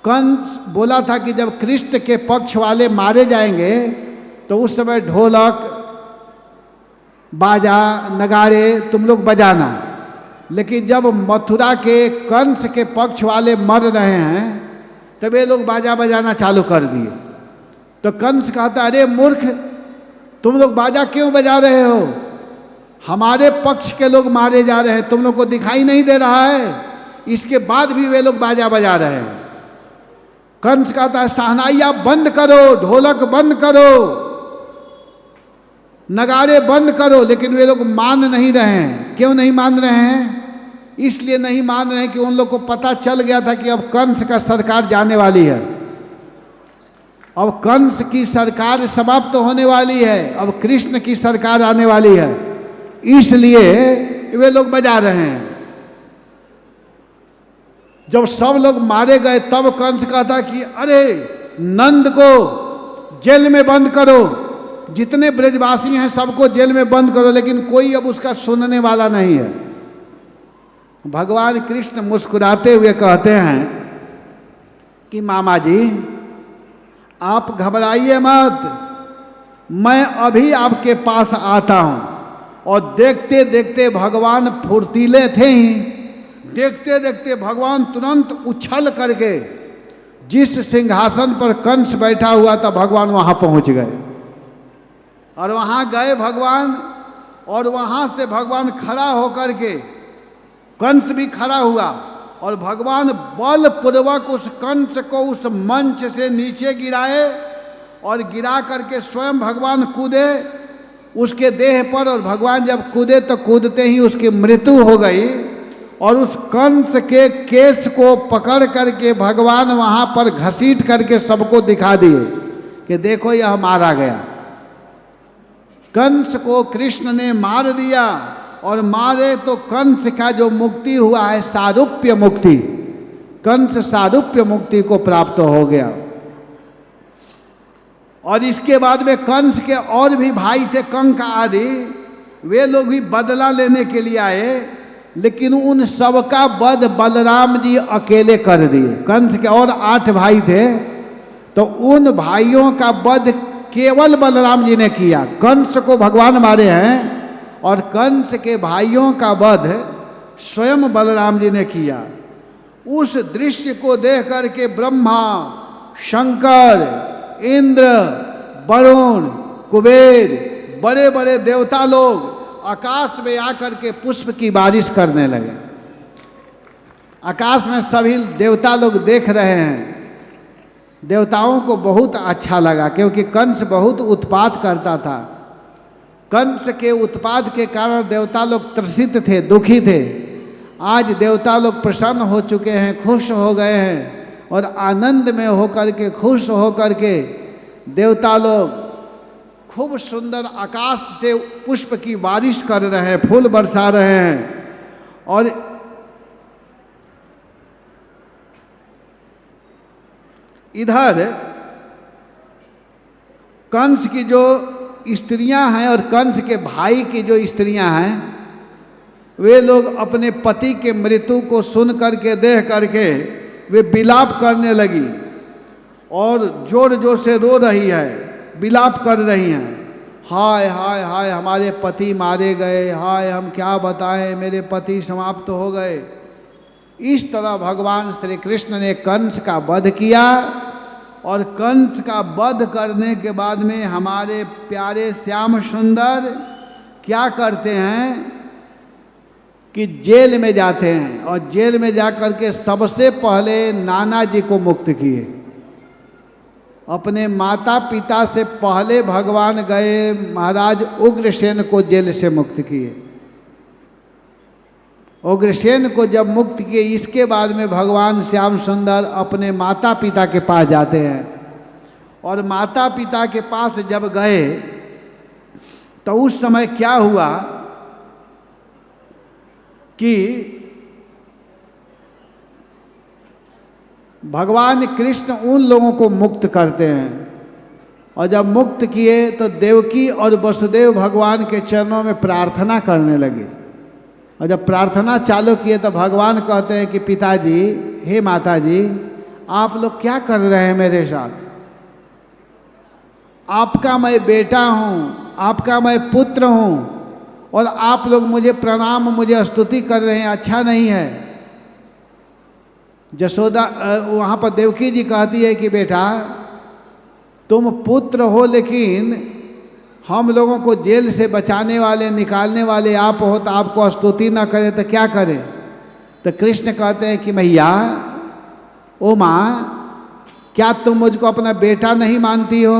कंस बोला था कि जब कृष्ण के पक्ष वाले मारे जाएंगे तो उस समय ढोलक, बाजा, नगाड़े तुम लोग बजाना। लेकिन जब मथुरा के कंस के पक्ष वाले मर रहे हैं तब ये लोग बाजा बजाना चालू कर दिए। तो कंस कहता अरे मूर्ख, तुम लोग बाजा क्यों बजा रहे हो, हमारे पक्ष के लोग मारे जा रहे हैं, तुम लोग को दिखाई नहीं दे रहा है। इसके बाद भी वे लोग बाजा बजा रहे हैं। कंस कहता है शहनाइयाँ बंद करो, ढोलक बंद करो, नगाड़े बंद करो। लेकिन वे लोग मान नहीं रहे हैं। क्यों नहीं मान रहे हैं? इसलिए नहीं मान रहे हैं कि उन लोग को पता चल गया था कि अब कंस का सरकार जाने वाली है, अब कंस की सरकार समाप्त होने वाली है, अब कृष्ण की सरकार आने वाली है, इसलिए वे लोग बजा रहे हैं। जब सब लोग मारे गए तब कंस कहता कि अरे नंद को जेल में बंद करो, जितने ब्रजवासी हैं सबको जेल में बंद करो। लेकिन कोई अब उसका सुनने वाला नहीं है। भगवान कृष्ण मुस्कुराते हुए कहते हैं कि मामा जी आप घबराइए मत, मैं अभी आपके पास आता हूं। और देखते देखते भगवान फुर्तीले थे ही, देखते देखते भगवान तुरंत उछल करके जिस सिंहासन पर कंस बैठा हुआ था भगवान वहां पहुंच गए। और वहां गए भगवान, और वहां से भगवान खड़ा होकर के, कंस भी खड़ा हुआ और भगवान बलपूर्वक उस कंस को उस मंच से नीचे गिराए और गिरा करके स्वयं भगवान कूदे उसके देह पर। और भगवान जब कूदे तो कूदते ही उसकी मृत्यु हो गई। और उस कंस के केस को पकड़ करके भगवान वहां पर घसीट करके सबको दिखा दिए कि देखो यह मारा गया। कंस को कृष्ण ने मार दिया, और मारे तो कंस का जो मुक्ति हुआ है सारूप्य मुक्ति, कंस सारूप्य मुक्ति को प्राप्त हो गया। और इसके बाद में कंस के और भी भाई थे, कंक आदि, वे लोग भी बदला लेने के लिए आए, लेकिन उन सबका वध बलराम जी अकेले कर दिए। कंस के और 8 भाई थे, तो उन भाइयों का वध केवल बलराम जी ने किया। कंस को भगवान मारे हैं, और कंस के भाइयों का वध स्वयं बलराम जी ने किया। उस दृश्य को देख करके ब्रह्मा, शंकर, इंद्र, वरुण, कुबेर, बड़े बड़े देवता लोग आकाश में आकर के पुष्प की बारिश करने लगे। आकाश में सभी देवता लोग देख रहे हैं। देवताओं को बहुत अच्छा लगा, क्योंकि कंस बहुत उत्पात करता था। कंस के उत्पाद के कारण देवता लोग त्रसित थे, दुखी थे। आज देवता लोग प्रसन्न हो चुके हैं, खुश हो गए हैं, और आनंद में होकर के, खुश होकर के देवता लोग खूब सुंदर आकाश से पुष्प की बारिश कर रहे हैं, फूल बरसा रहे हैं। और इधर कंस की जो स्त्रियां हैं और कंस के भाई की जो स्त्रियां हैं, वे लोग अपने पति के मृत्यु को सुन करके, देख करके वे विलाप करने लगी, और जोर जोर से रो रही है, विलाप कर रही हैं। हाय हाय हाय, हमारे पति मारे गए, हाय हम क्या बताएं, मेरे पति समाप्त हो गए। इस तरह भगवान श्री कृष्ण ने कंस का वध किया, और कंस का वध करने के बाद में हमारे प्यारे श्याम सुंदर क्या करते हैं कि जेल में जाते हैं, और जेल में जाकर के सबसे पहले नाना जी को मुक्त किए। अपने माता पिता से पहले भगवान गए, महाराज उग्रसेन को जेल से मुक्त किए। उग्रसेन को जब मुक्त किए, इसके बाद में भगवान श्याम सुंदर अपने माता पिता के पास जाते हैं। और माता पिता के पास जब गए तो उस समय क्या हुआ कि भगवान कृष्ण उन लोगों को मुक्त करते हैं, और जब मुक्त किए तो देवकी और वसुदेव भगवान के चरणों में प्रार्थना करने लगे। और जब प्रार्थना चालू किए तो भगवान कहते हैं कि पिताजी, हे माताजी, आप लोग क्या कर रहे हैं मेरे साथ? आपका मैं बेटा हूँ, आपका मैं पुत्र हूँ, और आप लोग मुझे प्रणाम, मुझे स्तुति कर रहे हैं, अच्छा नहीं है। जसोदा वहाँ पर देवकी जी कहती है कि बेटा तुम पुत्र हो, लेकिन हम लोगों को जेल से बचाने वाले, निकालने वाले आप हो, तो आपको स्तुति न करें तो क्या करें? तो कृष्ण कहते हैं कि मैया, ओ माँ, क्या तुम मुझको अपना बेटा नहीं मानती हो?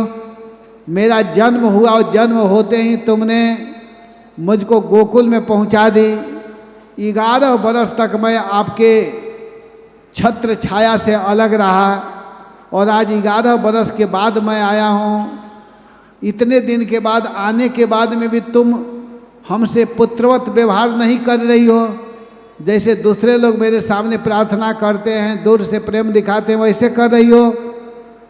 मेरा जन्म हुआ और जन्म होते ही तुमने मुझको गोकुल में पहुँचा दी। 11 बरस तक मैं आपके छत्र छाया से अलग रहा, और आज 11 बरस के बाद मैं आया हूँ। इतने दिन के बाद आने के बाद में भी तुम हमसे पुत्रवत व्यवहार नहीं कर रही हो। जैसे दूसरे लोग मेरे सामने प्रार्थना करते हैं, दूर से प्रेम दिखाते हैं, वैसे कर रही हो।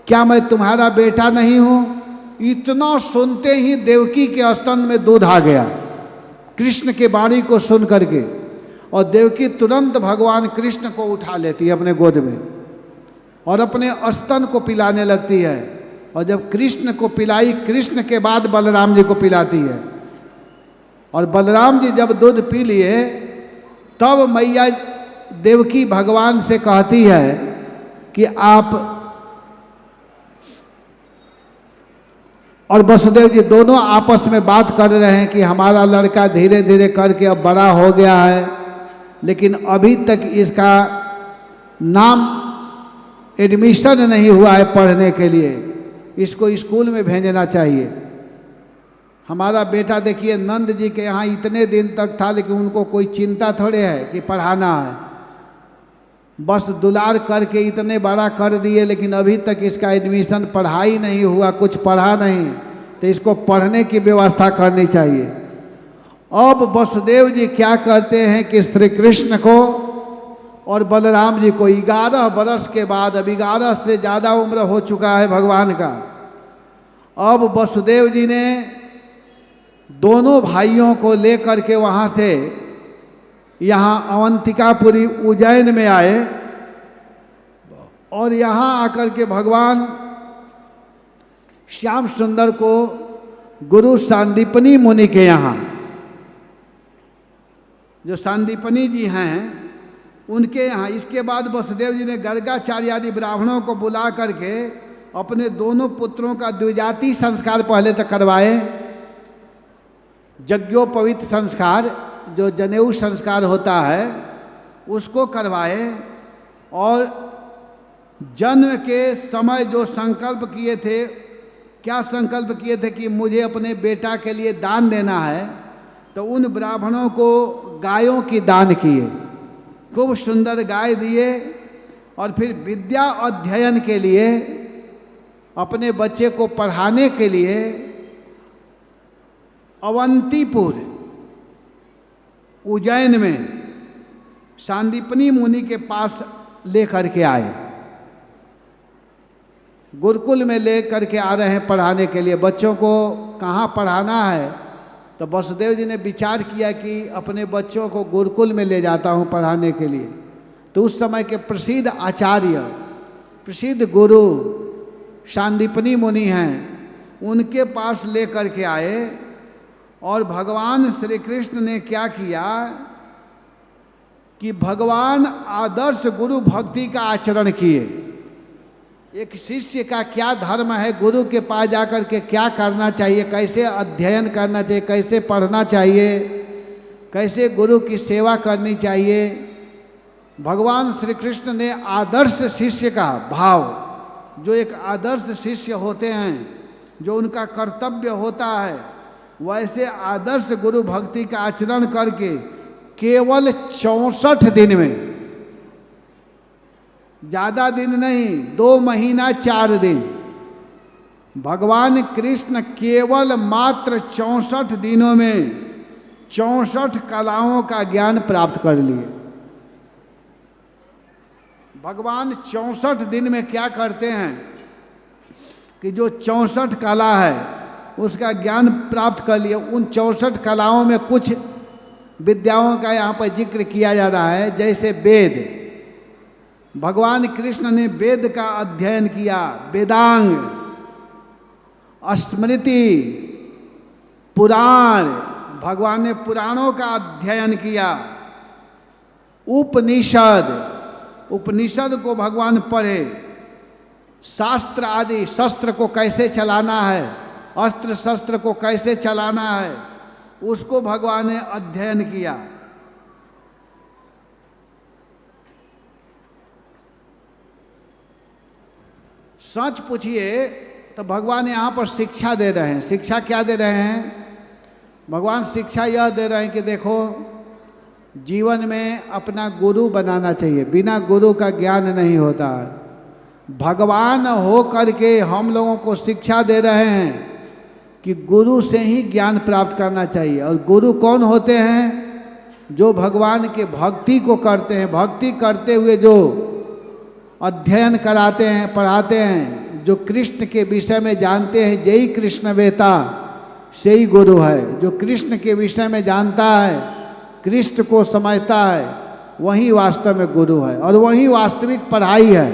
क्या मैं तुम्हारा बेटा नहीं हूँ? इतना सुनते ही देवकी के स्तन में दूध आ गया कृष्ण के वाणी को सुन करके, और देवकी तुरंत भगवान कृष्ण को उठा लेती है अपने गोद में, और अपने स्तन को पिलाने लगती है। और जब कृष्ण को पिलाई, कृष्ण के बाद बलराम जी को पिलाती है। और बलराम जी जब दूध पी लिए, तब मैया देवकी भगवान से कहती है कि आप और वसुदेव जी दोनों आपस में बात कर रहे हैं कि हमारा लड़का धीरे धीरे करके अब बड़ा हो गया है, लेकिन अभी तक इसका नाम एडमिशन नहीं हुआ है पढ़ने के लिए, इसको स्कूल में भेजना चाहिए। हमारा बेटा देखिए नंद जी के यहाँ इतने दिन तक था, लेकिन उनको कोई चिंता थोड़े है कि पढ़ाना है, बस दुलार करके इतने बड़ा कर दिए, लेकिन अभी तक इसका एडमिशन पढ़ाई नहीं हुआ, कुछ पढ़ा नहीं। तो तो इसको पढ़ने की व्यवस्था करनी चाहिए। अब वसुदेव जी क्या करते हैं कि श्री कृष्ण को और बलराम जी को 11 बरस के बाद, अब 11 से ज़्यादा उम्र हो चुका है भगवान का, अब वसुदेव जी ने दोनों भाइयों को लेकर के वहाँ से यहाँ अवंतिकापुरी उज्जैन में आए और यहाँ आकर के भगवान श्याम सुंदर को गुरु सांदीपनी मुनि के यहाँ, जो सांदीपनी जी हैं उनके यहाँ, इसके बाद वसुदेव जी ने गर्गाचार्य आदि ब्राह्मणों को बुला करके अपने दोनों पुत्रों का द्विजाति संस्कार पहले तक करवाए। यज्ञोपवीत संस्कार जो जनेऊ संस्कार होता है उसको करवाए और जन्म के समय जो संकल्प किए थे, क्या संकल्प किए थे कि मुझे अपने बेटा के लिए दान देना है, तो उन ब्राह्मणों को गायों की दान किए, खूब सुंदर गाय दिए और फिर विद्या अध्ययन के लिए अपने बच्चे को पढ़ाने के लिए अवंतीपुर उज्जैन में सांदीपनी मुनि के पास लेकर के आए, गुरुकुल में लेकर के आ रहे हैं पढ़ाने के लिए। बच्चों को कहाँ पढ़ाना है, तो वसुदेव जी ने विचार किया कि अपने बच्चों को गुरुकुल में ले जाता हूँ पढ़ाने के लिए। तो उस समय के प्रसिद्ध आचार्य, प्रसिद्ध गुरु सांदीपनी मुनि हैं, उनके पास लेकर के आए और भगवान श्री कृष्ण ने क्या किया कि भगवान आदर्श गुरु भक्ति का आचरण किए। एक शिष्य का क्या धर्म है, गुरु के पास जाकर के क्या करना चाहिए, कैसे अध्ययन करना चाहिए, कैसे पढ़ना चाहिए, कैसे गुरु की सेवा करनी चाहिए। भगवान श्री कृष्ण ने आदर्श शिष्य का भाव, जो एक आदर्श शिष्य होते हैं, जो उनका कर्तव्य होता है, वैसे आदर्श गुरु भक्ति का आचरण करके केवल 64 दिन में, ज़्यादा दिन नहीं, 2 महीना 4 दिन, भगवान कृष्ण केवल मात्र 64 दिनों में 64 कलाओं का ज्ञान प्राप्त कर लिए। भगवान 64 दिन में क्या करते हैं कि जो 64 कला है उसका ज्ञान प्राप्त कर लिए। उन 64 कलाओं में कुछ विद्याओं का यहाँ पर जिक्र किया जा रहा है, जैसे वेद। भगवान कृष्ण ने वेद का अध्ययन किया, वेदांग, स्मृति, पुराण, भगवान ने पुराणों का अध्ययन किया। उपनिषद, उपनिषद को भगवान पढ़े। शास्त्र आदि, शस्त्र को कैसे चलाना है, अस्त्र शस्त्र को कैसे चलाना है, उसको भगवान ने अध्ययन किया। सच पूछिए तो भगवान यहाँ पर शिक्षा दे रहे हैं। शिक्षा क्या दे रहे हैं? भगवान शिक्षा यह दे रहे हैं कि देखो, जीवन में अपना गुरु बनाना चाहिए, बिना गुरु का ज्ञान नहीं होता है। भगवान हो करके हम लोगों को शिक्षा दे रहे हैं कि गुरु से ही ज्ञान प्राप्त करना चाहिए। और गुरु कौन होते हैं? जो भगवान के भक्ति को करते हैं, भक्ति करते हुए जो अध्ययन कराते हैं, पढ़ाते हैं, जो कृष्ण के विषय में जानते हैं, जय कृष्ण वेता, से ही गुरु है। जो कृष्ण के विषय में जानता है, कृष्ण को समझता है, वही वास्तव में गुरु है और वही वास्तविक पढ़ाई है।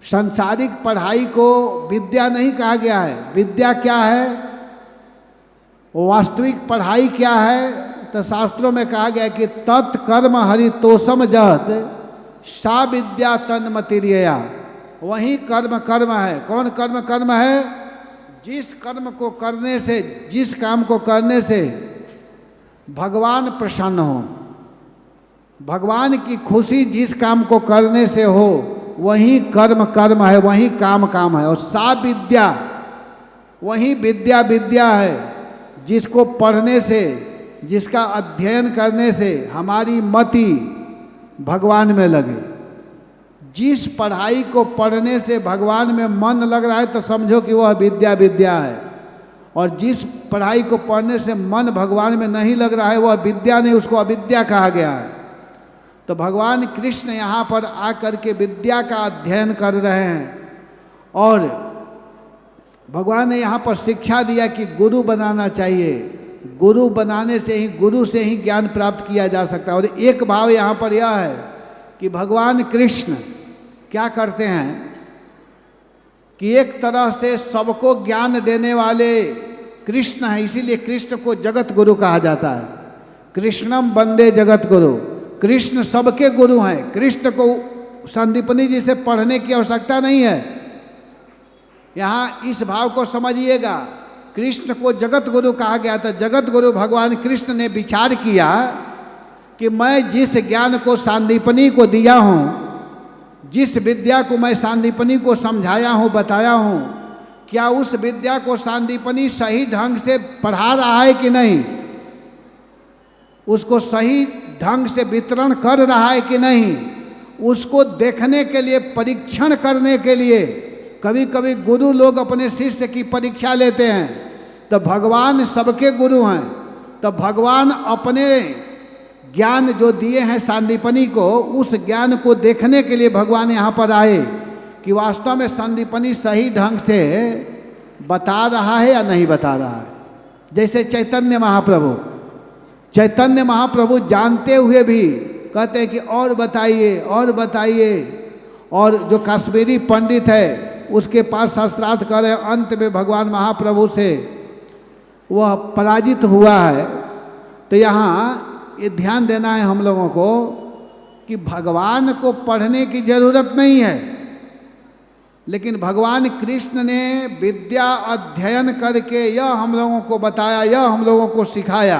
सांसारिक पढ़ाई को विद्या नहीं कहा गया है। विद्या क्या है? वास्तविक पढ़ाई क्या है? तो शास्त्रों में कहा गया कि तत्कर्म हरितोषम जहत सा विद्या तन्मतिरिया। वही कर्म कर्म है। कौन कर्म कर्म है? जिस कर्म को करने से, जिस काम को करने से भगवान प्रसन्न हो, भगवान की खुशी जिस काम को करने से हो, वही कर्म कर्म है, वही काम काम है। और सा विद्या, वही विद्या विद्या है, जिसको पढ़ने से, जिसका अध्ययन करने से हमारी मति भगवान में लगे। जिस पढ़ाई को पढ़ने से भगवान में मन लग रहा है तो समझो कि वह विद्या विद्या है, और जिस पढ़ाई को पढ़ने से मन भगवान में नहीं लग रहा है वह विद्या नहीं, उसको अविद्या कहा गया है। तो भगवान कृष्ण यहाँ पर आकर के विद्या का अध्ययन कर रहे हैं, और भगवान ने यहाँ पर शिक्षा दिया कि गुरु बनाना चाहिए। गुरु बनाने से ही, गुरु से ही ज्ञान प्राप्त किया जा सकता है। और एक भाव यहाँ पर यह है कि भगवान कृष्ण क्या करते हैं कि एक तरह से सबको ज्ञान देने वाले कृष्ण हैं, इसीलिए कृष्ण को जगत गुरु कहा जाता है। कृष्णम वंदे जगत गुरु, कृष्ण सबके गुरु हैं। कृष्ण को संदीपनी जी से पढ़ने की आवश्यकता नहीं है। यहाँ इस भाव को समझिएगा, कृष्ण को जगत गुरु कहा गया था। जगत गुरु भगवान कृष्ण ने विचार किया कि मैं जिस ज्ञान को सांदीपनी को दिया हूँ, जिस विद्या को मैं सांदीपनी को समझाया हूँ, बताया हूँ, क्या उस विद्या को सांदीपनी सही ढंग से पढ़ा रहा है कि नहीं, उसको सही ढंग से वितरण कर रहा है कि नहीं, उसको देखने के लिए, परीक्षण करने के लिए कभी कभी गुरु लोग अपने शिष्य की परीक्षा लेते हैं। तो भगवान सबके गुरु हैं, तो भगवान अपने ज्ञान जो दिए हैं सांदीपनी को, उस ज्ञान को देखने के लिए भगवान यहाँ पर आए कि वास्तव में संदीपनी सही ढंग से बता रहा है या नहीं बता रहा है। जैसे चैतन्य महाप्रभु, चैतन्य महाप्रभु जानते हुए भी कहते हैं कि और बताइए और बताइए, और जो कश्मीरी पंडित है उसके पास शास्त्रार्थ कर रहे, अंत में भगवान महाप्रभु से वह पराजित हुआ है। तो यहाँ ये ध्यान देना है हम लोगों को कि भगवान को पढ़ने की जरूरत नहीं है, लेकिन भगवान कृष्ण ने विद्या अध्ययन करके यह हम लोगों को बताया, यह हम लोगों को सिखाया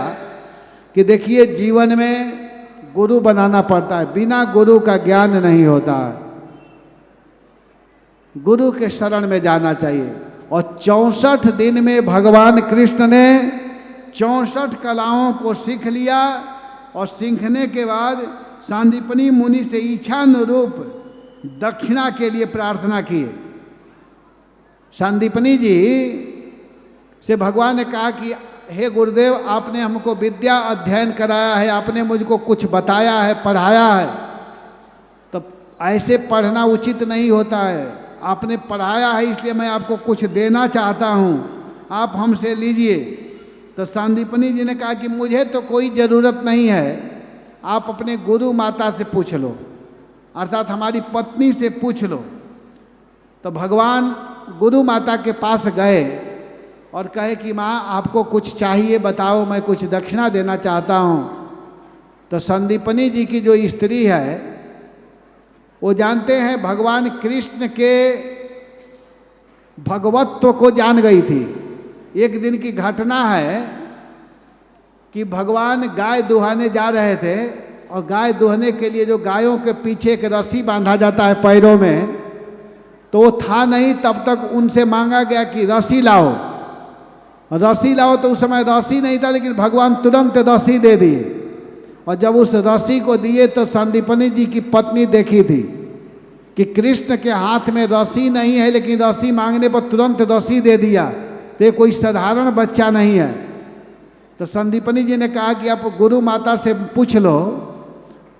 कि देखिए जीवन में गुरु बनाना पड़ता है, बिना गुरु का ज्ञान नहीं होता है। गुरु के शरण में जाना चाहिए। और 64 दिन में भगवान कृष्ण ने 64 कलाओं को सीख लिया, और सीखने के बाद सांदीपनी मुनि से इच्छानुरूप दक्षिणा के लिए प्रार्थना की। सांदीपनी जी से भगवान ने कहा कि हे गुरुदेव, आपने हमको विद्या अध्ययन कराया है, आपने मुझको कुछ बताया है, पढ़ाया है, तो ऐसे पढ़ना उचित नहीं होता है। आपने पढ़ाया है इसलिए मैं आपको कुछ देना चाहता हूँ, आप हमसे लीजिए। तो सांदीपनी जी ने कहा कि मुझे तो कोई ज़रूरत नहीं है, आप अपने गुरु माता से पूछ लो, अर्थात हमारी पत्नी से पूछ लो। तो भगवान गुरु माता के पास गए और कहे कि माँ आपको कुछ चाहिए, बताओ, मैं कुछ दक्षिणा देना चाहता हूँ। तो संदीपनी जी की जो स्त्री है वो जानते हैं भगवान कृष्ण के भगवत्व को जान गई थी। एक दिन की घटना है कि भगवान गाय दुहाने जा रहे थे, और गाय दुहने के लिए जो गायों के पीछे एक रस्सी बांधा जाता है पैरों में, तो वो था नहीं। तब तक उनसे मांगा गया कि रस्सी लाओ, रस्सी लाओ। तो उस समय रस्सी नहीं था, लेकिन भगवान तुरंत रस्सी दे दिए। और जब उस रस्सी को दिए तो संदीपनी जी की पत्नी देखी थी कि कृष्ण के हाथ में रस्सी नहीं है, लेकिन रस्सी मांगने पर तुरंत रस्सी दे दिया। तो ये कोई साधारण बच्चा नहीं है। तो संदीपनी जी ने कहा कि आप गुरु माता से पूछ लो।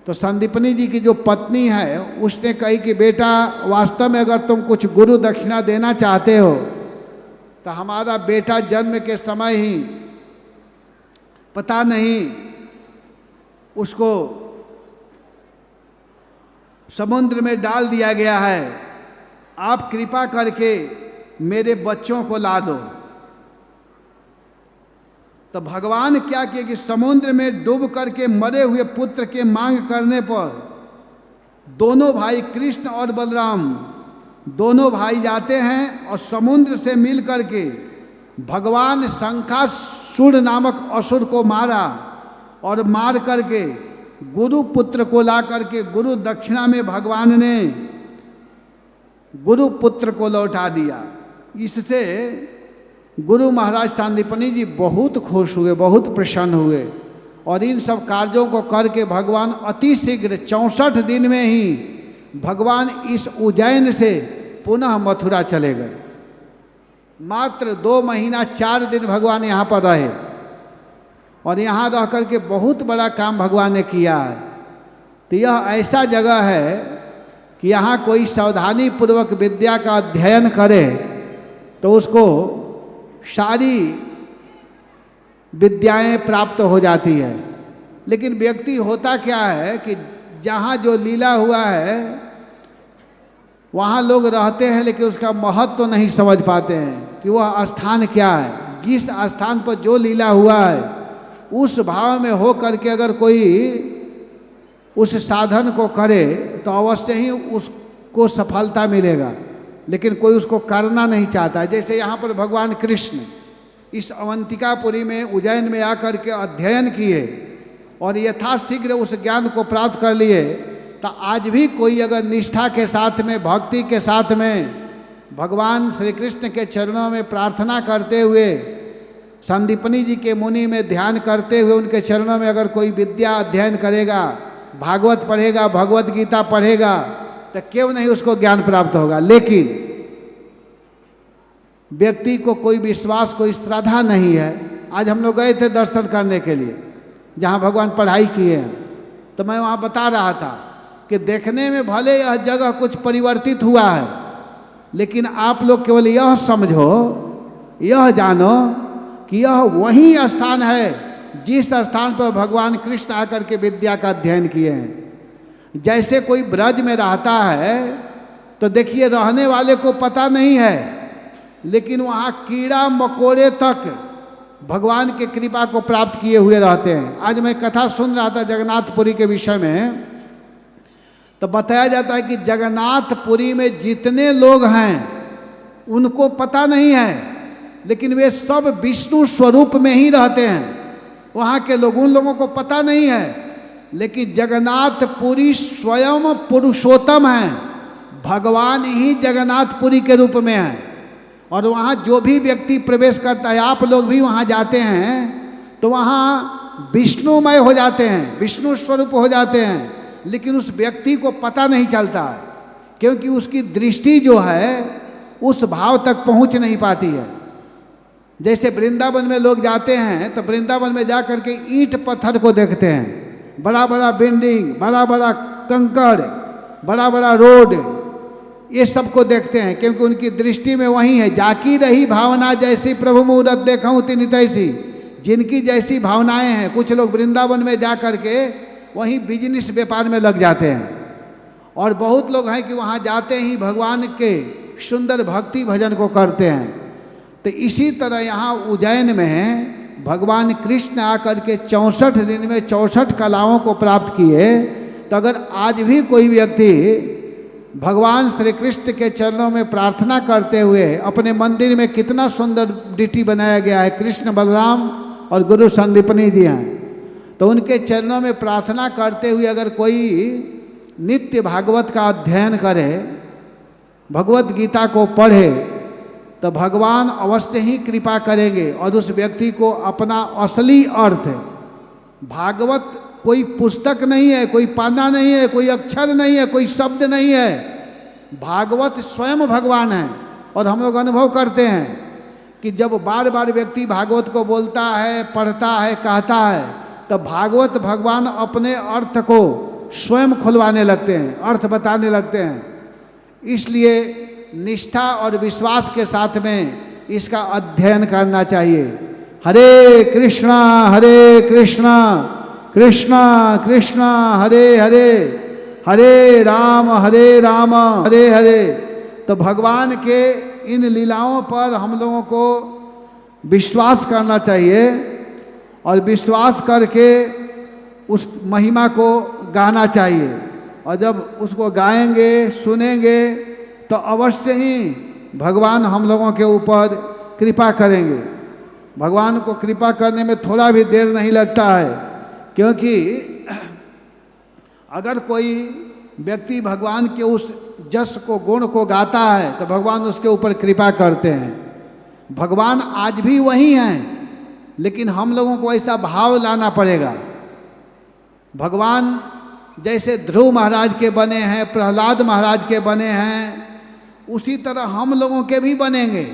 तो संदीपनी जी की जो पत्नी है उसने कही कि बेटा, वास्तव में अगर तुम कुछ गुरु दक्षिणा देना चाहते हो तो हमारा बेटा जन्म के समय ही पता नहीं उसको समुद्र में डाल दिया गया है, आप कृपा करके मेरे बच्चों को ला दो। तो भगवान क्या किए कि समुद्र में डूब करके मरे हुए पुत्र के मांग करने पर दोनों भाई कृष्ण और बलराम दोनों भाई जाते हैं और समुद्र से मिल करके भगवान शंखासुर नामक असुर को मारा, और मार करके गुरु पुत्र को ला करके गुरु दक्षिणा में भगवान ने गुरु पुत्र को लौटा दिया। इससे गुरु महाराज सांदीपनी जी बहुत खुश हुए, बहुत प्रसन्न हुए, और इन सब कार्यों को करके भगवान अति शीघ्र 64 दिन में ही भगवान इस उज्जैन से पुनः मथुरा चले गए। मात्र 2 महीना 4 दिन भगवान यहाँ पर रहे और यहाँ रह करके बहुत बड़ा काम भगवान ने किया है। तो यह ऐसा जगह है कि यहाँ कोई सावधानी पूर्वक विद्या का अध्ययन करे तो उसको सारी विद्याएं प्राप्त हो जाती है। लेकिन व्यक्ति होता क्या है कि जहाँ जो लीला हुआ है वहाँ लोग रहते हैं, लेकिन उसका महत्व तो नहीं समझ पाते हैं कि वह स्थान क्या है। जिस स्थान पर जो लीला हुआ है उस भाव में हो करके अगर कोई उस साधन को करे तो अवश्य ही उसको सफलता मिलेगा, लेकिन कोई उसको करना नहीं चाहता। जैसे यहाँ पर भगवान कृष्ण इस अवंतिकापुरी में उज्जैन में आकर के अध्ययन किए और यथाशीघ्र उस ज्ञान को प्राप्त कर लिए, तो आज भी कोई अगर निष्ठा के साथ में, भक्ति के साथ में भगवान श्री कृष्ण के चरणों में प्रार्थना करते हुए, संदीपनी जी के मुनि में ध्यान करते हुए उनके चरणों में अगर कोई विद्या अध्ययन करेगा, भागवत पढ़ेगा, भगवत गीता पढ़ेगा, तो क्यों नहीं उसको ज्ञान प्राप्त होगा। लेकिन व्यक्ति को कोई विश्वास, कोई श्रद्धा नहीं है। आज हम लोग गए थे दर्शन करने के लिए जहाँ भगवान पढ़ाई किए हैं, तो मैं वहाँ बता रहा था कि देखने में भले यह जगह कुछ परिवर्तित हुआ है, लेकिन आप लोग केवल यह समझो, यह जानो कि यह वही स्थान है जिस स्थान पर भगवान कृष्ण आकर के विद्या का अध्ययन किए हैं। जैसे कोई ब्रज में रहता है तो देखिए रहने वाले को पता नहीं है, लेकिन वहाँ कीड़ा मकोड़े तक भगवान के कृपा को प्राप्त किए हुए रहते हैं। आज मैं कथा सुन रहा था जगन्नाथपुरी के विषय में, तो बताया जाता है कि जगन्नाथपुरी में जितने लोग हैं उनको पता नहीं है, लेकिन वे सब विष्णु स्वरूप में ही रहते हैं। वहाँ के लोग, उन लोगों को पता नहीं है, लेकिन जगन्नाथपुरी स्वयं पुरुषोत्तम है, भगवान ही जगन्नाथपुरी के रूप में है। और वहाँ जो भी व्यक्ति प्रवेश करता है, आप लोग भी वहाँ जाते हैं तो वहाँ विष्णुमय हो जाते हैं, विष्णु स्वरूप हो जाते हैं, लेकिन उस व्यक्ति को पता नहीं चलता है, क्योंकि उसकी दृष्टि जो है उस भाव तक पहुँच नहीं पाती है। जैसे वृंदावन में लोग जाते हैं तो वृंदावन में जा करके ईंट पत्थर को देखते हैं, बड़ा बड़ा बिल्डिंग, बड़ा बड़ा कंकड़, बड़ा बड़ा रोड, ये सब को देखते हैं, क्योंकि उनकी दृष्टि में वही है। जाकी रही भावना जैसी प्रभु मूरत देखूं तिन तैसी, जिनकी जैसी भावनाएं हैं। कुछ लोग वृंदावन में जा करके वहीं बिजनेस व्यापार में लग जाते हैं, और बहुत लोग हैं कि वहाँ जाते ही भगवान के सुंदर भक्ति भजन को करते हैं। तो इसी तरह यहाँ उज्जैन में भगवान कृष्ण आकर के 64 दिन में 64 कलाओं को प्राप्त किए। तो अगर आज भी कोई व्यक्ति भगवान श्री कृष्ण के चरणों में प्रार्थना करते हुए, अपने मंदिर में कितना सुंदर डिटी बनाया गया है, कृष्ण बलराम और गुरु संदीपनी जी हैं, तो उनके चरणों में प्रार्थना करते हुए अगर कोई नित्य भागवत का अध्ययन करे, भगवत गीता को पढ़े, तो भगवान अवश्य ही कृपा करेंगे और उस व्यक्ति को अपना असली अर्थ, भागवत कोई पुस्तक नहीं है, कोई पाना नहीं है, कोई अक्षर नहीं है, कोई शब्द नहीं है, भागवत स्वयं भगवान है। और हम लोग अनुभव करते हैं कि जब बार बार व्यक्ति भागवत को बोलता है, पढ़ता है, कहता है, तो भागवत भगवान अपने अर्थ को स्वयं खुलवाने लगते हैं, अर्थ बताने लगते हैं। इसलिए निष्ठा और विश्वास के साथ में इसका अध्ययन करना चाहिए। हरे कृष्णा कृष्णा कृष्णा हरे हरे, हरे राम हरे हरे। तो भगवान के इन लीलाओं पर हम लोगों को विश्वास करना चाहिए और विश्वास करके उस महिमा को गाना चाहिए। और जब उसको गाएंगे, सुनेंगे, तो अवश्य ही भगवान हम लोगों के ऊपर कृपा करेंगे। भगवान को कृपा करने में थोड़ा भी देर नहीं लगता है, क्योंकि अगर कोई व्यक्ति भगवान के उस जस को, गुण को गाता है, तो भगवान उसके ऊपर कृपा करते हैं। भगवान आज भी वही हैं, लेकिन हम लोगों को ऐसा भाव लाना पड़ेगा। भगवान जैसे ध्रुव महाराज के बने हैं, प्रहलाद महाराज के बने हैं, उसी तरह हम लोगों के भी बनेंगे,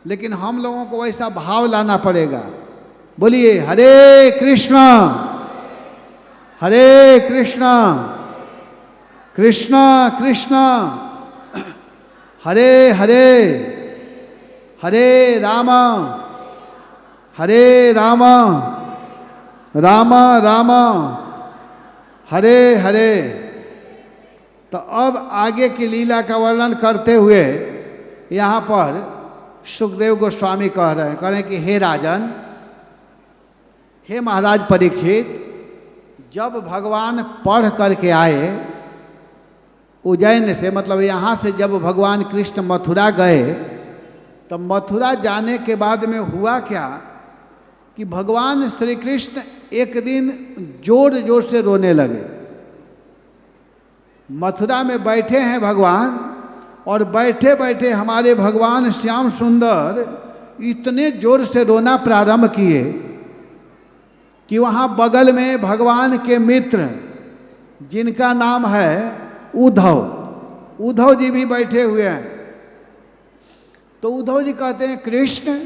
लेकिन हम लोगों को वैसा भाव लाना पड़ेगा। बोलिए हरे कृष्णा हरे कृष्णा कृष्णा कृष्णा हरे हरे, हरे राम राम राम हरे हरे। तो अब आगे की लीला का वर्णन करते हुए यहाँ पर सुखदेव गोस्वामी कह रहे हैं कि हे राजन, हे महाराज परीक्षित, जब भगवान पढ़ करके आए उज्जैन से, मतलब यहाँ से जब भगवान कृष्ण मथुरा गए, तो मथुरा जाने के बाद में हुआ क्या कि भगवान श्री कृष्ण एक दिन जोर जोर से रोने लगे। मथुरा में बैठे हैं भगवान, और बैठे बैठे हमारे भगवान श्याम सुंदर इतने जोर से रोना प्रारंभ किए कि वहाँ बगल में भगवान के मित्र जिनका नाम है उद्धव जी भी बैठे हुए हैं। तो उद्धव जी कहते हैं, कृष्ण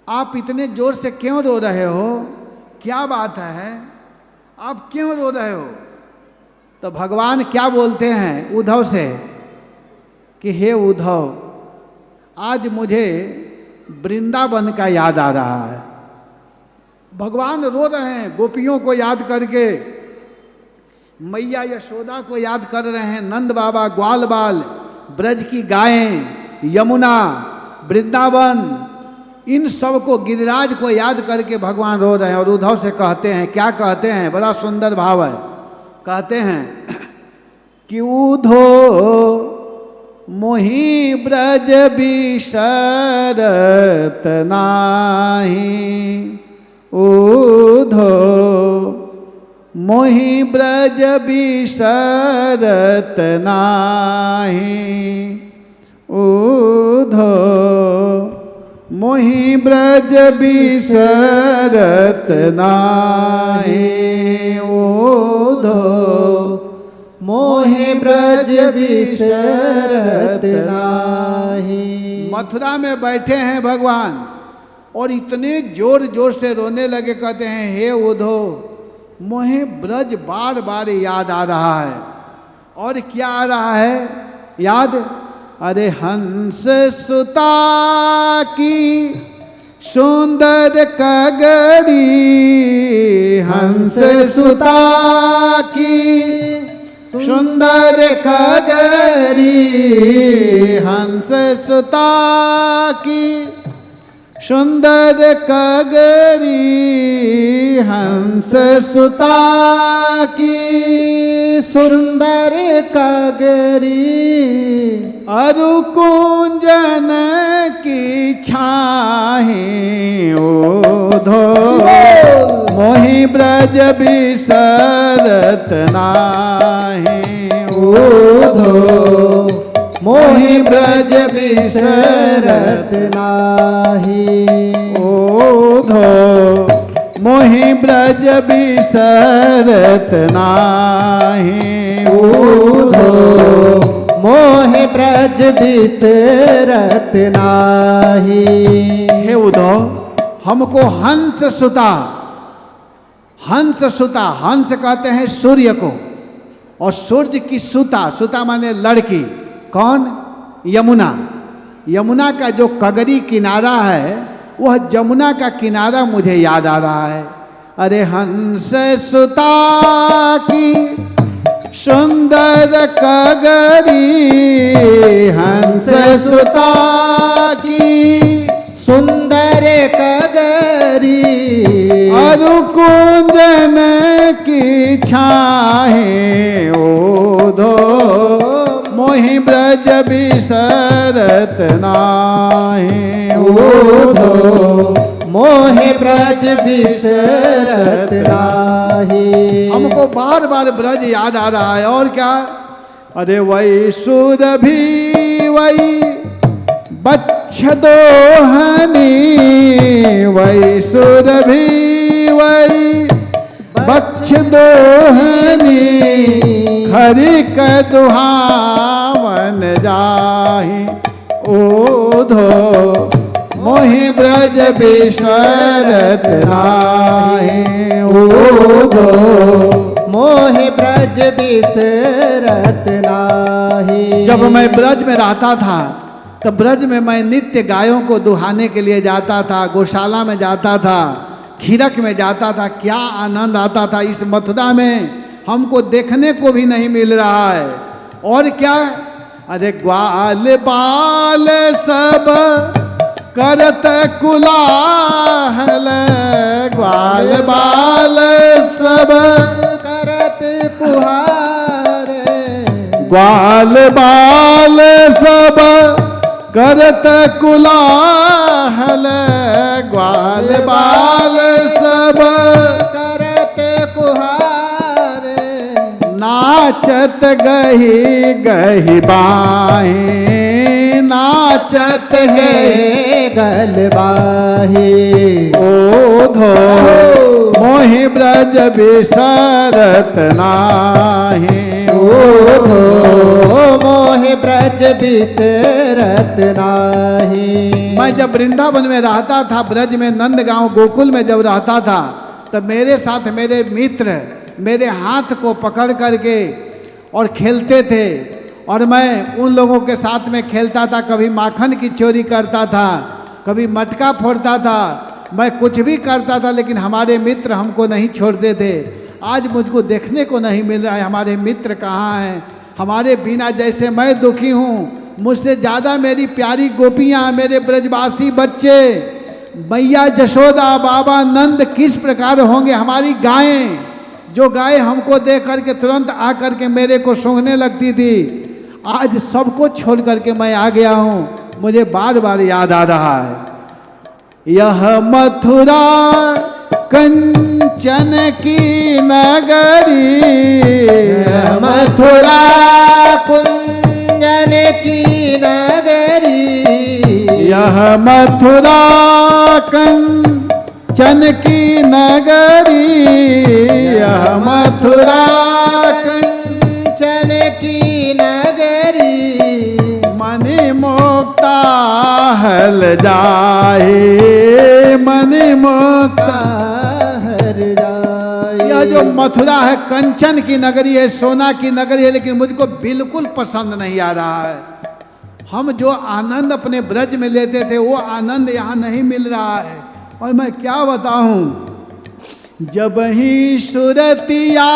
आप इतने जोर से क्यों रो रहे हो, क्या बात है, आप क्यों रो रहे हो? तो भगवान क्या बोलते हैं उद्धव से कि हे उद्धव, आज मुझे वृंदावन का याद आ रहा है। भगवान रो रहे हैं, गोपियों को याद करके, मैया यशोदा को याद कर रहे हैं, नंद बाबा, ग्वाल बाल, ब्रज की गायें, यमुना, वृंदावन, इन सब को, गिरिराज को याद करके भगवान रो रहे हैं। और उद्धव से कहते हैं, क्या कहते हैं, बड़ा सुंदर भाव है, कहते हैं कि उद्धो मोहि ब्रज बिसरत नाही, उद्धो मोहि ब्रज बिसरत नाही, उद्धो मोहि ब्रज बिसरत नाही, उद्धो मोहि ब्रज बिसरत नाही। मथुरा में बैठे हैं भगवान और इतने जोर जोर से रोने लगे, कहते हैं हे उद्धव, मोहे ब्रज बार बार याद आ रहा है। और क्या आ रहा है याद? अरे हंस सुता की सुंदर कगरी, हंस सुता की सुंदर कगरी, हंस सुता की सुंदर कगरी, हंस सुता की सुंदर कगरी, अरु कुंजन की छाही, ओधो मोहि ब्रज बिसरत नाही, ओधो मोहि ब्रज बिसरत नाही, ओधो मोहि ब्रज बिसरत नाही, ओधो मोहि ब्रज बिसरत नाही। हे उद्धव, हमको हंस सुता, हंस सुता, हंस कहते हैं सूर्य को, और सूर्य की सुता, सुता माने लड़की, कौन? यमुना। यमुना का जो कगरी किनारा है, वह जमुना का किनारा मुझे याद आ रहा है। अरे हंस सुता की सुंदर कगरी, हंस सुता की सुंदर कगरी, अरु कुंजन की छाहे, ओधो मोहि ब्रज बिसरत नाही, ओधो मोहि ब्रज बिसरत नाही। हमको बार बार ब्रज याद आ रहा है। और क्या? अरे वही सुरभि वही बच्छदोहनी, वही सुरभि वही बच्छ दोहनी खरी क दुहावन जाहि ओधो मोहि ब्रज बिसरत नाहि ओधो मोहि ब्रज बिसरत नाहि। जब मैं ब्रज में रहता था तब ब्रज में मैं नित्य गायों को दुहाने के लिए जाता था, गौशाला में जाता था, खीरक में जाता था। क्या आनंद आता था। इस मथुरा में हमको देखने को भी नहीं मिल रहा है। और क्या, अरे ग्वाल बाल सब करत कुलाहल, ग्वाल बाल सब करत कुहार, ग्वाल बाल सब करत कुलाहल, ग्वाल बाल सब करत कुहार, नाचत गही गही बाहें, नाचत है गलबाही ओधो मोहि ब्रज बिसरत नाहि ओधो मोहि ब्रज बिसरत नाहि। मैं जब वृंदावन में रहता था, ब्रज में नंदगांव गोकुल में जब रहता था, तब मेरे साथ मेरे मित्र मेरे हाथ को पकड़ करके और खेलते थे और मैं उन लोगों के साथ में खेलता था। कभी माखन की चोरी करता था, कभी मटका फोड़ता था, मैं कुछ भी करता था, लेकिन हमारे मित्र हमको नहीं छोड़ते थे। आज मुझको देखने को नहीं मिल रहा है हमारे मित्र कहाँ हैं। हमारे बिना जैसे मैं दुखी हूँ, मुझसे ज़्यादा मेरी प्यारी गोपियाँ, मेरे ब्रजवासी बच्चे, मैया जशोदा, बाबा नंद किस प्रकार होंगे। हमारी गायें, जो गाय हमको देख करके तुरंत आकर के मेरे को सूंघने लगती थी, आज सबको छोड़ करके मैं आ गया हूँ। मुझे बार बार याद आ रहा है यह मथुरा कंचन की नगरी, मथुरा कुंजन की नगरी, यह मथुरा कंचन की नगरी, यह मथुरा कंचन की नगरी, मनि मुक्ता हल जाए, मनि मुक्ता हर जाए। यह जो मथुरा है कंचन की नगरी है, सोना की नगरी है, लेकिन मुझको बिल्कुल पसंद नहीं आ रहा है। हम जो आनंद अपने ब्रज में लेते थे वो आनंद यहाँ नहीं मिल रहा है। और मैं क्या बताऊं, जब ही सुरतिया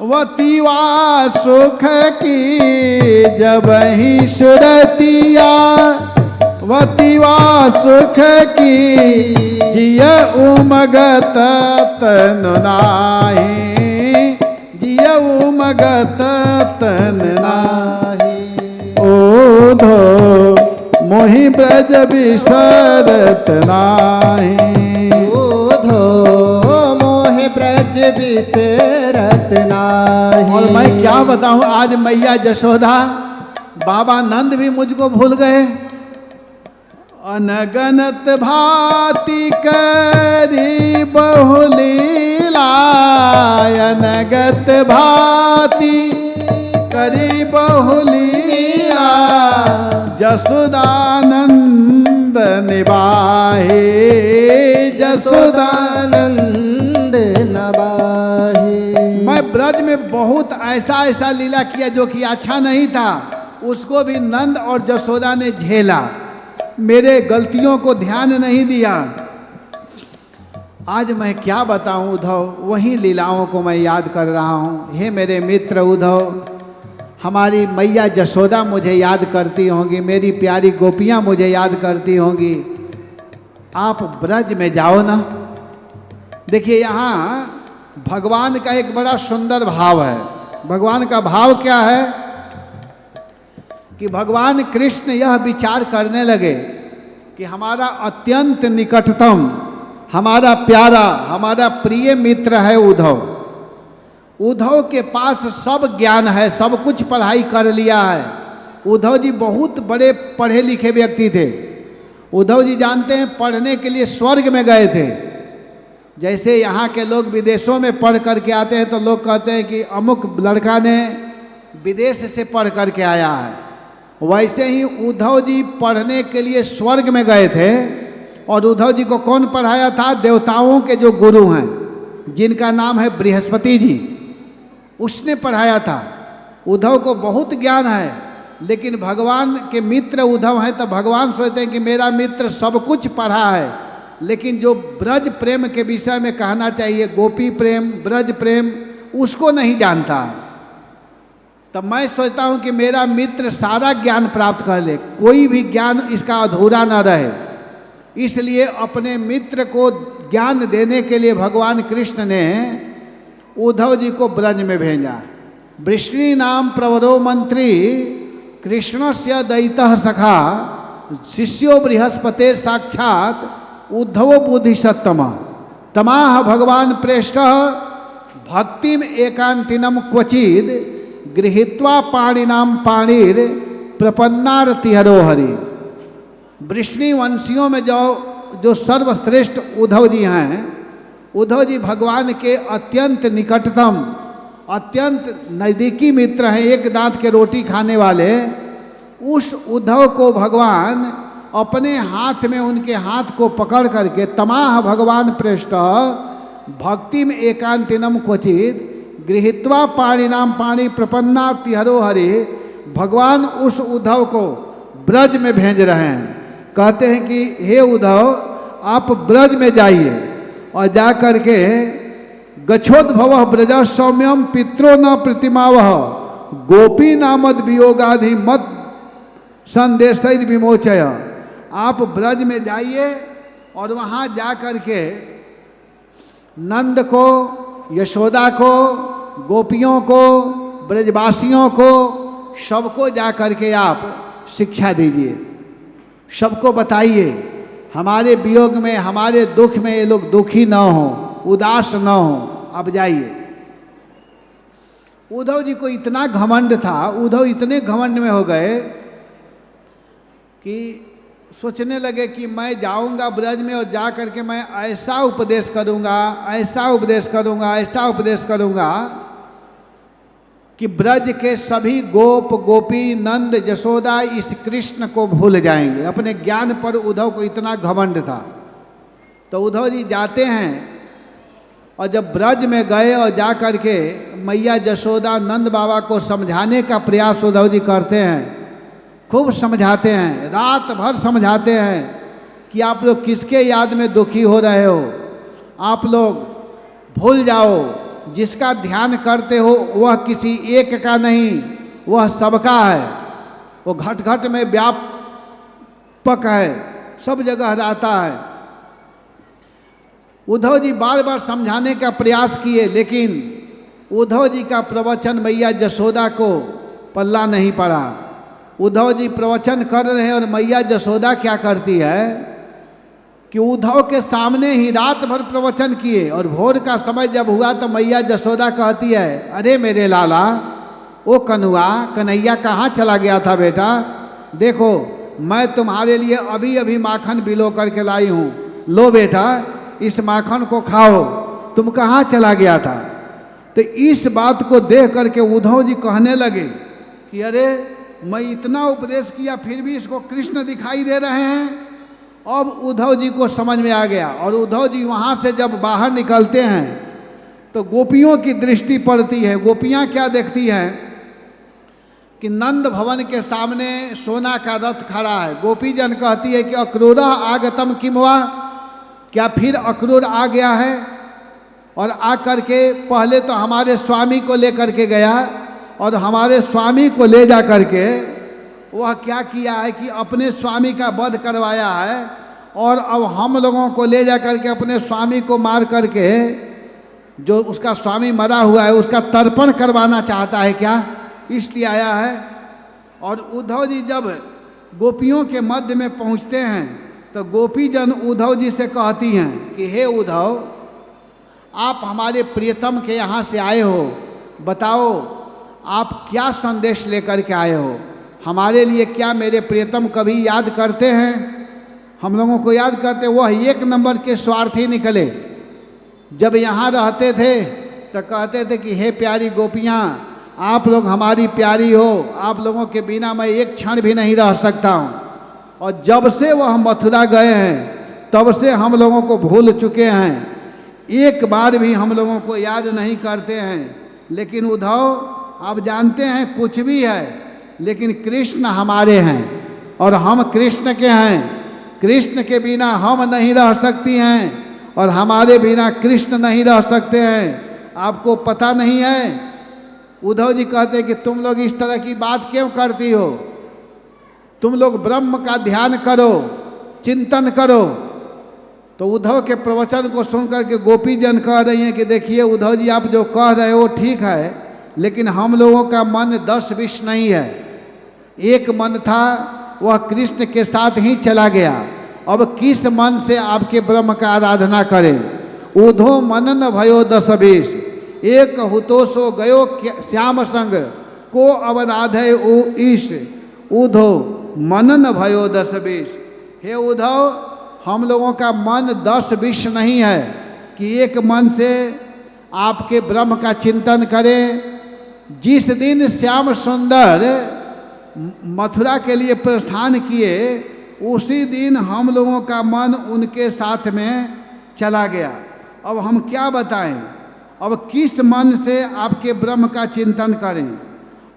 वतीवा सुख की, जब ही सुरतिया वतीवा सुख की, जिय उमगत तनु नाहि, जिय उमगत तनु नाहि, ओधो मोहि ब्रज बिसरत नाहि, ओधो मोहि ब्रज बिसरत नाहि। और मैं क्या बताऊं, आज मैया जशोदा, बाबा नंद भी मुझको भूल गए। अनगनत भांति करी बहुलीला, अनगत भांति करी बहुलीला, जसोदानंद निभाहे, जसोदानंद नबाहे। मैं ब्रज में बहुत ऐसा ऐसा लीला किया जो कि अच्छा नहीं था, उसको भी नंद और जसोदा ने झेला, मेरे गलतियों को ध्यान नहीं दिया। आज मैं क्या बताऊं उद्धव, वही लीलाओं को मैं याद कर रहा हूं। हे मेरे मित्र उद्धव, हमारी मैया जशोदा मुझे याद करती होंगी, मेरी प्यारी गोपियां मुझे याद करती होंगी। आप ब्रज में जाओ ना, देखिए यहाँ भगवान का एक बड़ा सुंदर भाव है। भगवान का भाव क्या है कि भगवान कृष्ण यह विचार करने लगे कि हमारा अत्यंत निकटतम, हमारा प्यारा, हमारा प्रिय मित्र है उद्धव। उद्धव के पास सब ज्ञान है, सब कुछ पढ़ाई कर लिया है। उद्धव जी बहुत बड़े पढ़े लिखे व्यक्ति थे। उद्धव जी जानते हैं, पढ़ने के लिए स्वर्ग में गए थे। जैसे यहाँ के लोग विदेशों में पढ़ करके आते हैं तो लोग कहते हैं कि अमुक लड़का ने विदेश से पढ़ करके आया है, वैसे ही उद्धव जी पढ़ने के लिए स्वर्ग में गए थे। और उद्धव जी को कौन पढ़ाया था? देवताओं के जो गुरु हैं जिनका नाम है बृहस्पति जी, उसने पढ़ाया था। उद्धव को बहुत ज्ञान है, लेकिन भगवान के मित्र उद्धव हैं तो भगवान सोचते हैं कि मेरा मित्र सब कुछ पढ़ा है, लेकिन जो ब्रज प्रेम के विषय में कहना चाहिए, गोपी प्रेम, ब्रज प्रेम, उसको नहीं जानता है। तब मैं सोचता हूँ कि मेरा मित्र सारा ज्ञान प्राप्त कर ले, कोई भी ज्ञान इसका अधूरा न रहे। इसलिए अपने मित्र को ज्ञान देने के लिए भगवान कृष्ण ने उद्धव जी को ब्रज में भेजा। वृष्णि नाम प्रवरो मंत्री कृष्ण से दैतः सखा शिष्यो बृहस्पते साक्षात उद्धवो बुद्धिसत्तम तमाह भगवान प्रेष्ठ भक्तिम एकांतिनम क्वचिद गृहीत्वा पाणिनाम पाणिर प्रपन्नारतिहरो हरि। वृष्णि वंशियों में जो सर्वश्रेष्ठ उद्धव जी हैं, उद्धव जी भगवान के अत्यंत निकटतम, अत्यंत नज़दीकी मित्र हैं, एक दांत के रोटी खाने वाले। उस उद्धव को भगवान अपने हाथ में, उनके हाथ को पकड़ करके तमाह भगवान पृष्ठ भक्ति में एकांतिनम क्वचित गृहीत्वा पाणिनाम पाणि प्रपन्ना तिहरो हरि। भगवान उस उद्धव को ब्रज में भेज रहे हैं। कहते हैं कि हे उद्धव, आप ब्रज में जाइए और जा करके गच्छोद्भव ब्रज सौम्यम पित्रो न प्रतिमावह गोपी नामद वियोगाधि मत संदेश विमोचय। आप ब्रज में जाइए और वहाँ जा करके नंद को, यशोदा को, गोपियों को, ब्रजवासियों को, सबको जा करके आप शिक्षा दीजिए, सबको बताइए हमारे वियोग में, हमारे दुख में ये लोग दुखी न हो, उदास न हो। अब जाइए। उद्धव जी को इतना घमंड था, उद्धव इतने घमंड में हो गए कि सोचने लगे कि मैं जाऊंगा ब्रज में और जा करके मैं ऐसा उपदेश करूंगा, ऐसा उपदेश करूंगा, ऐसा उपदेश करूंगा कि ब्रज के सभी गोप, गोपी, नंद, यशोदा इस कृष्ण को भूल जाएंगे। अपने ज्ञान पर उद्धव को इतना घमंड था। तो उद्धव जी जाते हैं और जब ब्रज में गए और जा करके मैया यशोदा, नंद बाबा को समझाने का प्रयास उद्धव जी करते हैं, खूब समझाते हैं, रात भर समझाते हैं कि आप लोग किसके याद में दुखी हो रहे हो, आप लोग भूल जाओ, जिसका ध्यान करते हो वह किसी एक का नहीं, वह सबका है, वो घट घट में व्यापक है, सब जगह रहता है। उद्धव जी बार बार समझाने का प्रयास किए, लेकिन उद्धव जी का प्रवचन मैया यशोदा को पल्ला नहीं पड़ा। उद्धव जी प्रवचन कर रहे हैं और मैया यशोदा क्या करती है कि उद्धव के सामने ही रात भर प्रवचन किए, और भोर का समय जब हुआ तो मैया यशोदा कहती है, अरे मेरे लाला, ओ कन्हुआ, कन्हैया कहाँ चला गया था बेटा? देखो मैं तुम्हारे लिए अभी अभी माखन बिलो करके लाई हूँ, लो बेटा इस माखन को खाओ, तुम कहाँ चला गया था? तो इस बात को देख करके उद्धव जी कहने लगे कि अरे मैं इतना उपदेश किया फिर भी इसको कृष्ण दिखाई दे रहे हैं। अब उद्धव जी को समझ में आ गया, और उद्धव जी वहाँ से जब बाहर निकलते हैं तो गोपियों की दृष्टि पड़ती है। गोपियाँ क्या देखती हैं कि नंद भवन के सामने सोना का रथ खड़ा है। गोपी जन कहती है कि अक्रूर आगतम किमवा, क्या फिर अक्रूर आ गया है? और आ करके पहले तो हमारे स्वामी को लेकर के गया, और हमारे स्वामी को ले जा करके वह क्या किया है कि अपने स्वामी का वध करवाया है, और अब हम लोगों को ले जा करके अपने स्वामी को मार करके, जो उसका स्वामी मरा हुआ है उसका तर्पण करवाना चाहता है क्या, इसलिए आया है। और उद्धव जी जब गोपियों के मध्य में पहुंचते हैं तो गोपी जन उद्धव जी से कहती हैं कि हे उद्धव, आप हमारे प्रियतम के यहाँ से आए हो, बताओ आप क्या संदेश लेकर के आए हो हमारे लिए? क्या मेरे प्रियतम कभी याद करते हैं? हम लोगों को याद करते? वह एक नंबर के स्वार्थी निकले, जब यहाँ रहते थे तो कहते थे कि हे प्यारी गोपियाँ, आप लोग हमारी प्यारी हो, आप लोगों के बिना मैं एक क्षण भी नहीं रह सकता हूँ। और जब से वह मथुरा गए हैं तब से हम लोगों को भूल चुके हैं, एक बार भी हम लोगों को याद नहीं करते हैं। लेकिन उद्धव, आप जानते हैं कुछ भी है, लेकिन कृष्ण हमारे हैं और हम कृष्ण के हैं। कृष्ण के बिना हम नहीं रह सकती हैं और हमारे बिना कृष्ण नहीं रह सकते हैं। आपको पता नहीं है? उद्धव जी कहते हैं कि तुम लोग इस तरह की बात क्यों करती हो, तुम लोग ब्रह्म का ध्यान करो, चिंतन करो। तो उद्धव के प्रवचन को सुनकर के गोपी जन कह रही हैं कि देखिए उद्धव जी, आप जो कह रहे हो ठीक है, लेकिन हम लोगों का मन 10-20 नहीं है। एक मन था, वह कृष्ण के साथ ही चला गया। अब किस मन से आपके ब्रह्म का आराधना करें? उधो मनन भयो 10-20, एक हुतो सो गयो श्याम संग, को अवराधे ओ ईश, उधो मनन भयो 10-20। हे उद्धव, हम लोगों का मन 10-20 नहीं है कि एक मन से आपके ब्रह्म का चिंतन करें। जिस दिन श्याम सुंदर मथुरा के लिए प्रस्थान किए, उसी दिन हम लोगों का मन उनके साथ में चला गया। अब हम क्या बताएं? अब किस मन से आपके ब्रह्म का चिंतन करें?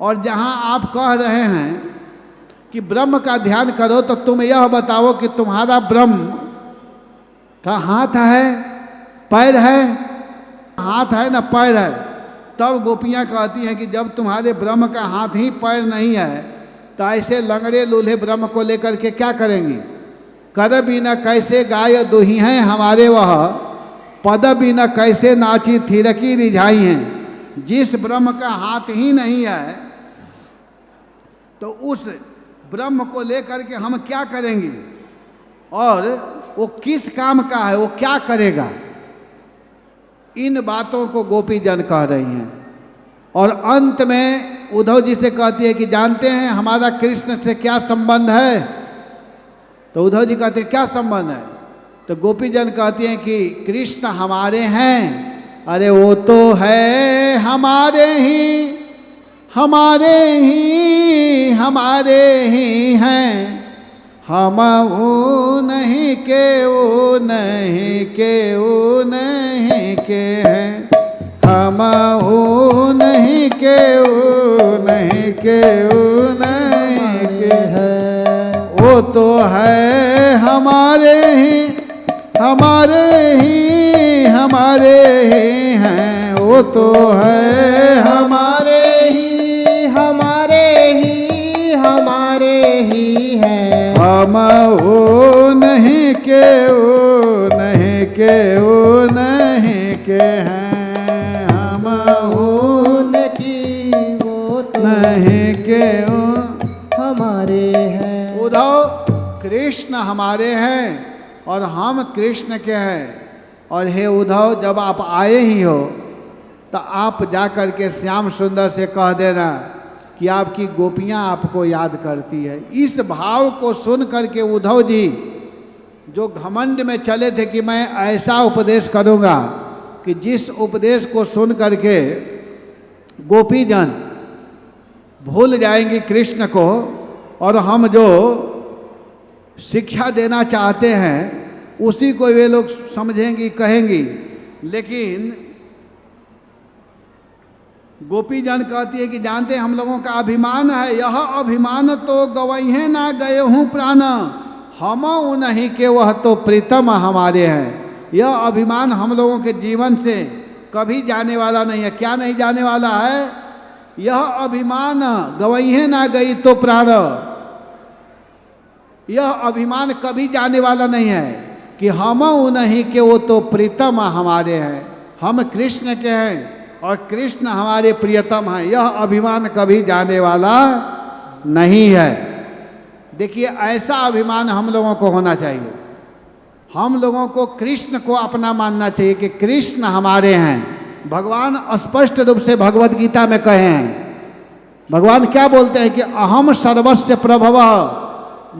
और जहां आप कह रहे हैं कि ब्रह्म का ध्यान करो, तो तुम यह बताओ कि तुम्हारा ब्रह्म का हाथ है, पैर है? हाथ है ना पैर है? तब गोपियाँ कहती हैं कि जब तुम्हारे ब्रह्म का हाथ ही पैर नहीं है तो ऐसे लंगड़े लूल्हे ब्रह्म को लेकर के क्या करेंगी? कर बिना कैसे गाय दुही हैं हमारे वह, पद बिना कैसे नाची थिरकी रिझाई हैं। जिस ब्रह्म का हाथ ही नहीं है तो उस ब्रह्म को लेकर के हम क्या करेंगे? और वो किस काम का है, वो क्या करेगा? इन बातों को गोपी जन कह रही हैं। और अंत में उद्धव जी से कहती है कि जानते हैं हमारा कृष्ण से क्या संबंध है? तो उद्धव जी कहते हैं क्या संबंध है? तो गोपी जन कहती हैं कि कृष्ण हमारे हैं। अरे वो तो है हमारे ही, हमारे ही, हमारे ही हैं। हम वो नहीं के वो नहीं के वो नहीं के हैं, हम वो नहीं के वो नहीं के वो नहीं के हैं। वो तो है हमारे ही, हमारे ही, हमारे ही हैं। वो तो है हमारे ही, हमारे ही, हमारे ही हैं। हम वो नहीं के वो नहीं के वो नहीं के हैं। हम वो की वो तो नहीं के वो हमारे हैं। उद्धव, कृष्ण हमारे हैं और हम कृष्ण के हैं। और हे उद्धव, जब आप आए ही हो तो आप जा कर के श्याम सुंदर से कह देना कि आपकी गोपियाँ आपको याद करती है। इस भाव को सुन करके उद्धव जी जो घमंड में चले थे कि मैं ऐसा उपदेश करूँगा कि जिस उपदेश को सुन करके गोपी जन भूल जाएंगी कृष्ण को, और हम जो शिक्षा देना चाहते हैं उसी को वे लोग समझेंगी, कहेंगी। लेकिन गोपी जन कहती है कि जानते हैं हम लोगों का अभिमान है, यह अभिमान तो गवैहे ना गए हूँ प्राण, हम उन्हीं के वह तो प्रीतम हमारे हैं। यह अभिमान हम लोगों के जीवन से कभी जाने वाला नहीं है। क्या नहीं जाने वाला है? यह अभिमान गवैहे ना गई तो प्राण, यह अभिमान कभी जाने वाला नहीं है कि हम उन्हीं के वो तो प्रीतम हमारे हैं। हम कृष्ण के हैं और कृष्ण हमारे प्रियतम हैं। यह अभिमान कभी जाने वाला नहीं है। देखिए, ऐसा अभिमान हम लोगों को होना चाहिए। हम लोगों को कृष्ण को अपना मानना चाहिए कि कृष्ण हमारे हैं। भगवान स्पष्ट रूप से भगवत गीता में कहे हैं। भगवान क्या बोलते हैं कि अहम सर्वस्य प्रभवः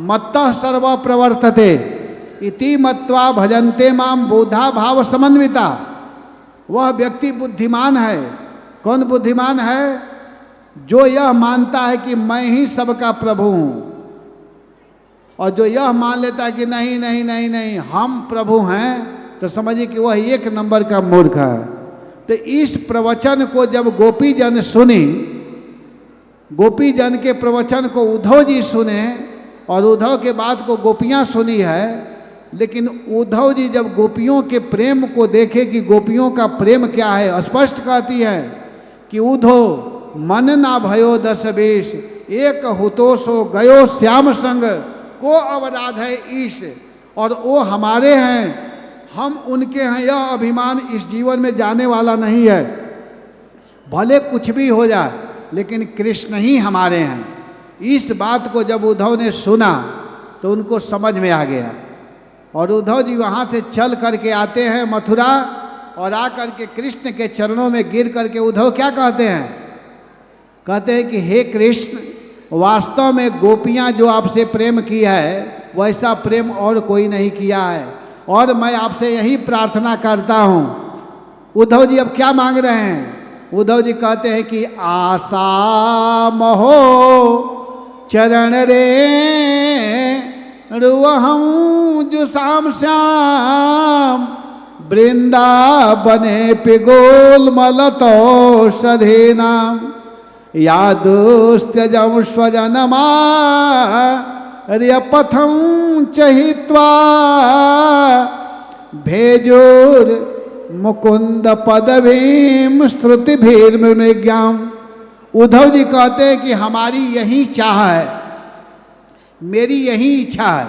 मत्तः सर्व प्रवर्तते इति मत्वा भजन्ते माम बुधा भाव समन्विता। वह व्यक्ति बुद्धिमान है। कौन बुद्धिमान है? जो यह मानता है कि मैं ही सबका प्रभु हूं, और जो यह मान लेता है कि नहीं नहीं नहीं नहीं हम प्रभु हैं, तो समझिए कि वह एक नंबर का मूर्ख है। तो इस प्रवचन को जब गोपी जन सुनी, गोपी जन के प्रवचन को उद्धव जी सुने, और उद्धव के बात को गोपियां सुनी है, लेकिन उद्धव जी जब गोपियों के प्रेम को देखे कि गोपियों का प्रेम क्या है, स्पष्ट कहती है कि उद्धव मन ना भयो दस बीस, एक हुतो सो गयो श्याम संग, को अवराध है ईश। और वो हमारे हैं, हम उनके हैं, यह अभिमान इस जीवन में जाने वाला नहीं है। भले कुछ भी हो जाए, लेकिन कृष्ण ही हमारे हैं। इस बात को जब उद्धव ने सुना तो उनको समझ में आ गया, और उद्धव जी वहाँ से चल करके आते हैं मथुरा, और आकर के कृष्ण के चरणों में गिर करके उद्धव क्या कहते हैं? कहते हैं कि हे कृष्ण, वास्तव में गोपियाँ जो आपसे प्रेम किया है वैसा प्रेम और कोई नहीं किया है, और मैं आपसे यही प्रार्थना करता हूँ। उद्धव जी अब क्या मांग रहे हैं? उद्धव जी कहते हैं कि आशा महो चरण रे रुवहूँ जुसाम श्याम, वृंदावने पिगोल मलतो सधे नाम, यादुस्त्यजम स्वजनमा रियपथं चहित्वा, भेजोर मुकुंद पदवीम श्रुतिभिर्मृग्याम। उद्धव जी कहते हैं कि हमारी यही चाह है, मेरी यही इच्छा है।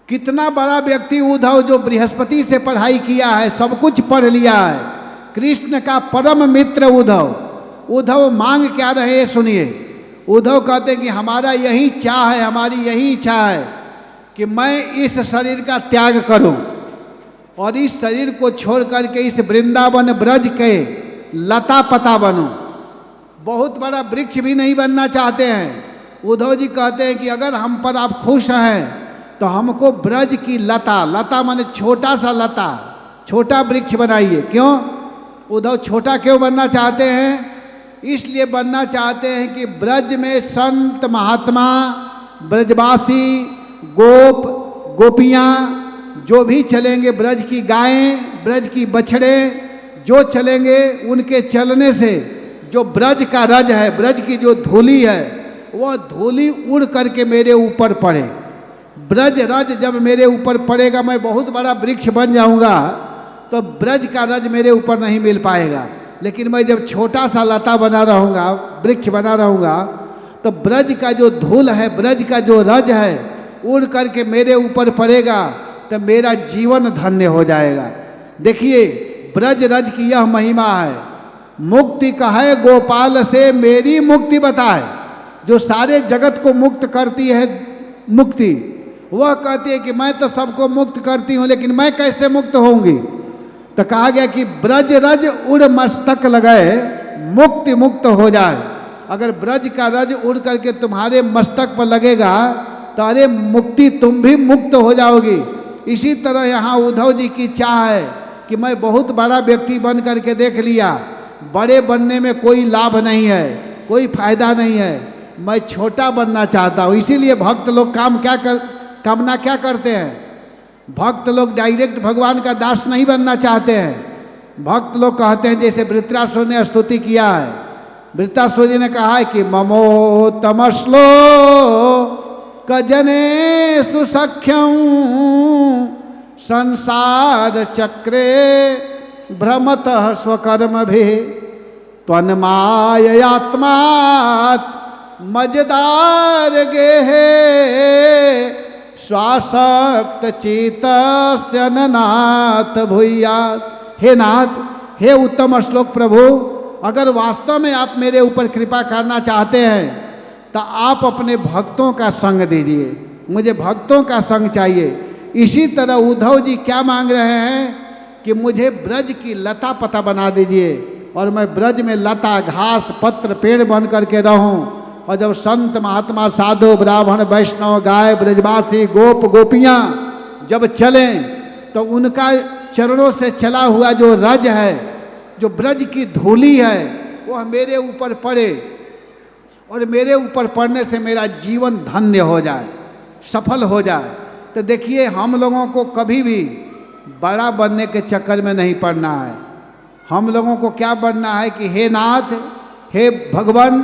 कितना बड़ा व्यक्ति उद्धव, जो बृहस्पति से पढ़ाई किया है, सब कुछ पढ़ लिया है, कृष्ण का परम मित्र उद्धव। उद्धव मांग क्या रहे सुनिए। उद्धव कहते हैं कि हमारा यही चाह है, हमारी यही इच्छा है कि मैं इस शरीर का त्याग करूं, और इस शरीर को छोड़ करके इस वृंदावन ब्रज के लता पता बनूं। बहुत बड़ा वृक्ष भी नहीं बनना चाहते हैं। उद्धव जी कहते हैं कि अगर हम पर आप खुश हैं तो हमको ब्रज की लता, लता माने छोटा सा लता, छोटा वृक्ष बनाइए। क्यों उद्धव छोटा क्यों बनना चाहते हैं? इसलिए बनना चाहते हैं कि ब्रज में संत महात्मा, ब्रजवासी, गोप गोपियाँ जो भी चलेंगे, ब्रज की गायें, ब्रज की बछड़े जो चलेंगे, उनके चलने से जो ब्रज का रज है, ब्रज की जो धूली है, वह धूली उड़ करके मेरे ऊपर पड़े। ब्रज रज जब मेरे ऊपर पड़ेगा, मैं बहुत बड़ा वृक्ष बन जाऊंगा, तो ब्रज का रज मेरे ऊपर नहीं मिल पाएगा। लेकिन मैं जब छोटा सा लता बना रहूँगा, वृक्ष बना रहूँगा, तो ब्रज का जो धूल है, ब्रज का जो रज है, उड़ करके मेरे ऊपर पड़ेगा, तो मेरा जीवन धन्य हो जाएगा। देखिए ब्रज रज की यह महिमा है। मुक्ति कहे गोपाल से मेरी मुक्ति बताए। जो सारे जगत को मुक्त करती है मुक्ति, वह कहती है कि मैं तो सबको मुक्त करती हूँ, लेकिन मैं कैसे मुक्त होंगी? तो कहा गया कि ब्रज रज उड़ मस्तक लगाए, मुक्ति मुक्त हो जाए। अगर ब्रज का रज उड़ करके तुम्हारे मस्तक पर लगेगा तो अरे मुक्ति, तुम भी मुक्त हो जाओगी। इसी तरह यहाँ उद्धव जी की चाह है कि मैं बहुत बड़ा व्यक्ति बन करके देख लिया, बड़े बनने में कोई लाभ नहीं है, कोई फायदा नहीं है, मैं छोटा बनना चाहता हूँ। इसीलिए भक्त लोग कामना क्या करते हैं? भक्त लोग डायरेक्ट भगवान का दास नहीं बनना चाहते हैं। भक्त लोग कहते हैं, जैसे वृत्रासुर ने स्तुति किया है, वृत्रासुर जी ने कहा है कि ममो तमश्लो कजने सुसख्यं संसार चक्रे भ्रमतः स्वकर्म भी त्वन्माययात्मात् मजदार गेहे स्वासक्त चेतस्य नाथ भूयात्। हे नाथ, हे उत्तम श्लोक प्रभु, अगर वास्तव में आप मेरे ऊपर कृपा करना चाहते हैं तो आप अपने भक्तों का संग दीजिए, मुझे भक्तों का संग चाहिए। इसी तरह उद्धव जी क्या मांग रहे हैं कि मुझे ब्रज की लता पता बना दीजिए, और मैं ब्रज में लता, घास, पत्र, पेड़ बन करके रहूं। और जब संत महात्मा, साधु, ब्राह्मण, वैष्णव, गाय, ब्रजवासी, गोप गोपियाँ जब चलें तो उनका चरणों से चला हुआ जो रज है, जो ब्रज की धूली है, वह मेरे ऊपर पड़े और मेरे ऊपर पड़ने से मेरा जीवन धन्य हो जाए, सफल हो जाए। तो देखिए, हम लोगों को कभी भी बड़ा बनने के चक्कर में नहीं पड़ना है। हम लोगों को क्या बनना है कि हे नाथ, हे भगवान,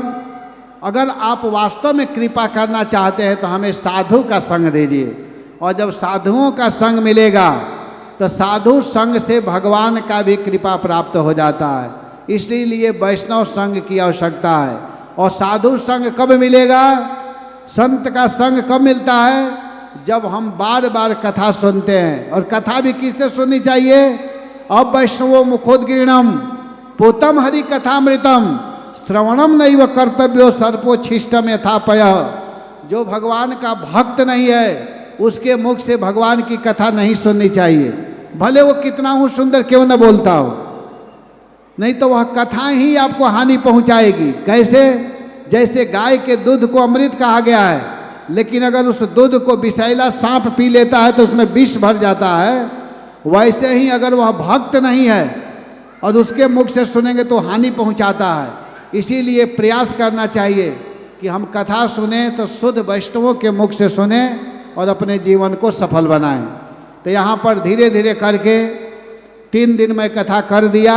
अगर आप वास्तव में कृपा करना चाहते हैं तो हमें साधु का संग दीजिए। और जब साधुओं का संग मिलेगा तो साधु संग से भगवान का भी कृपा प्राप्त हो जाता है। इसलिए वैष्णव संग की आवश्यकता है। और साधु संग कब मिलेगा, संत का संग कब मिलता है, जब हम बार बार कथा सुनते हैं। और कथा भी किससे सुननी चाहिए, अब वैष्णवो मुखोद्गीर्णम पूतम हरि कथामृतम श्रवणम नैव कर्तव्यो सर्पोच्छिष्टम यथापय। जो भगवान का भक्त नहीं है उसके मुख से भगवान की कथा नहीं सुननी चाहिए, भले वो कितना ही सुंदर क्यों न बोलता हो। नहीं तो वह कथा ही आपको हानि पहुंचाएगी। कैसे, जैसे गाय के दूध को अमृत कहा गया है, लेकिन अगर उस दूध को विषैला सांप पी लेता है तो उसमें विष भर जाता है। वैसे ही अगर वह भक्त नहीं है और उसके मुख से सुनेंगे तो हानि पहुंचाता है। इसीलिए प्रयास करना चाहिए कि हम कथा सुने तो शुद्ध वैष्णवों के मुख से सुने और अपने जीवन को सफल बनाएं। तो यहाँ पर धीरे धीरे करके 3 दिन मैं कथा कर दिया।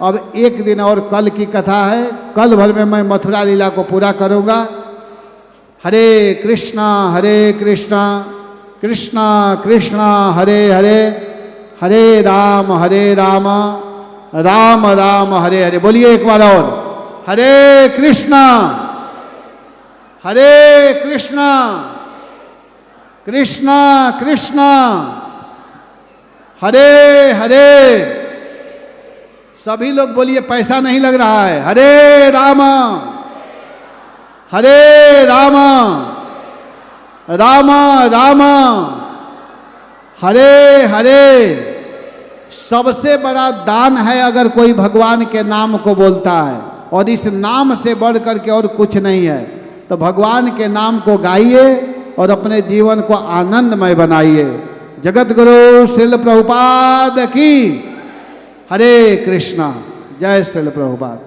अब 1 दिन और कल की कथा है, कल भर में मैं मथुरा लीला को पूरा करूँगा। हरे कृष्णा कृष्णा कृष्णा हरे हरे, हरे राम राम राम हरे हरे। बोलिए एक बार और, हरे कृष्णा कृष्णा कृष्णा हरे हरे। सभी लोग बोलिए, पैसा नहीं लग रहा है। हरे राम राम राम हरे हरे। सबसे बड़ा दान है अगर कोई भगवान के नाम को बोलता है, और इस नाम से बढ़ करके और कुछ नहीं है। तो भगवान के नाम को गाइए और अपने जीवन को आनंदमय बनाइए। जगत गुरु श्रील प्रभुपाद की। हरे कृष्णा। जय श्रील प्रभुपाद।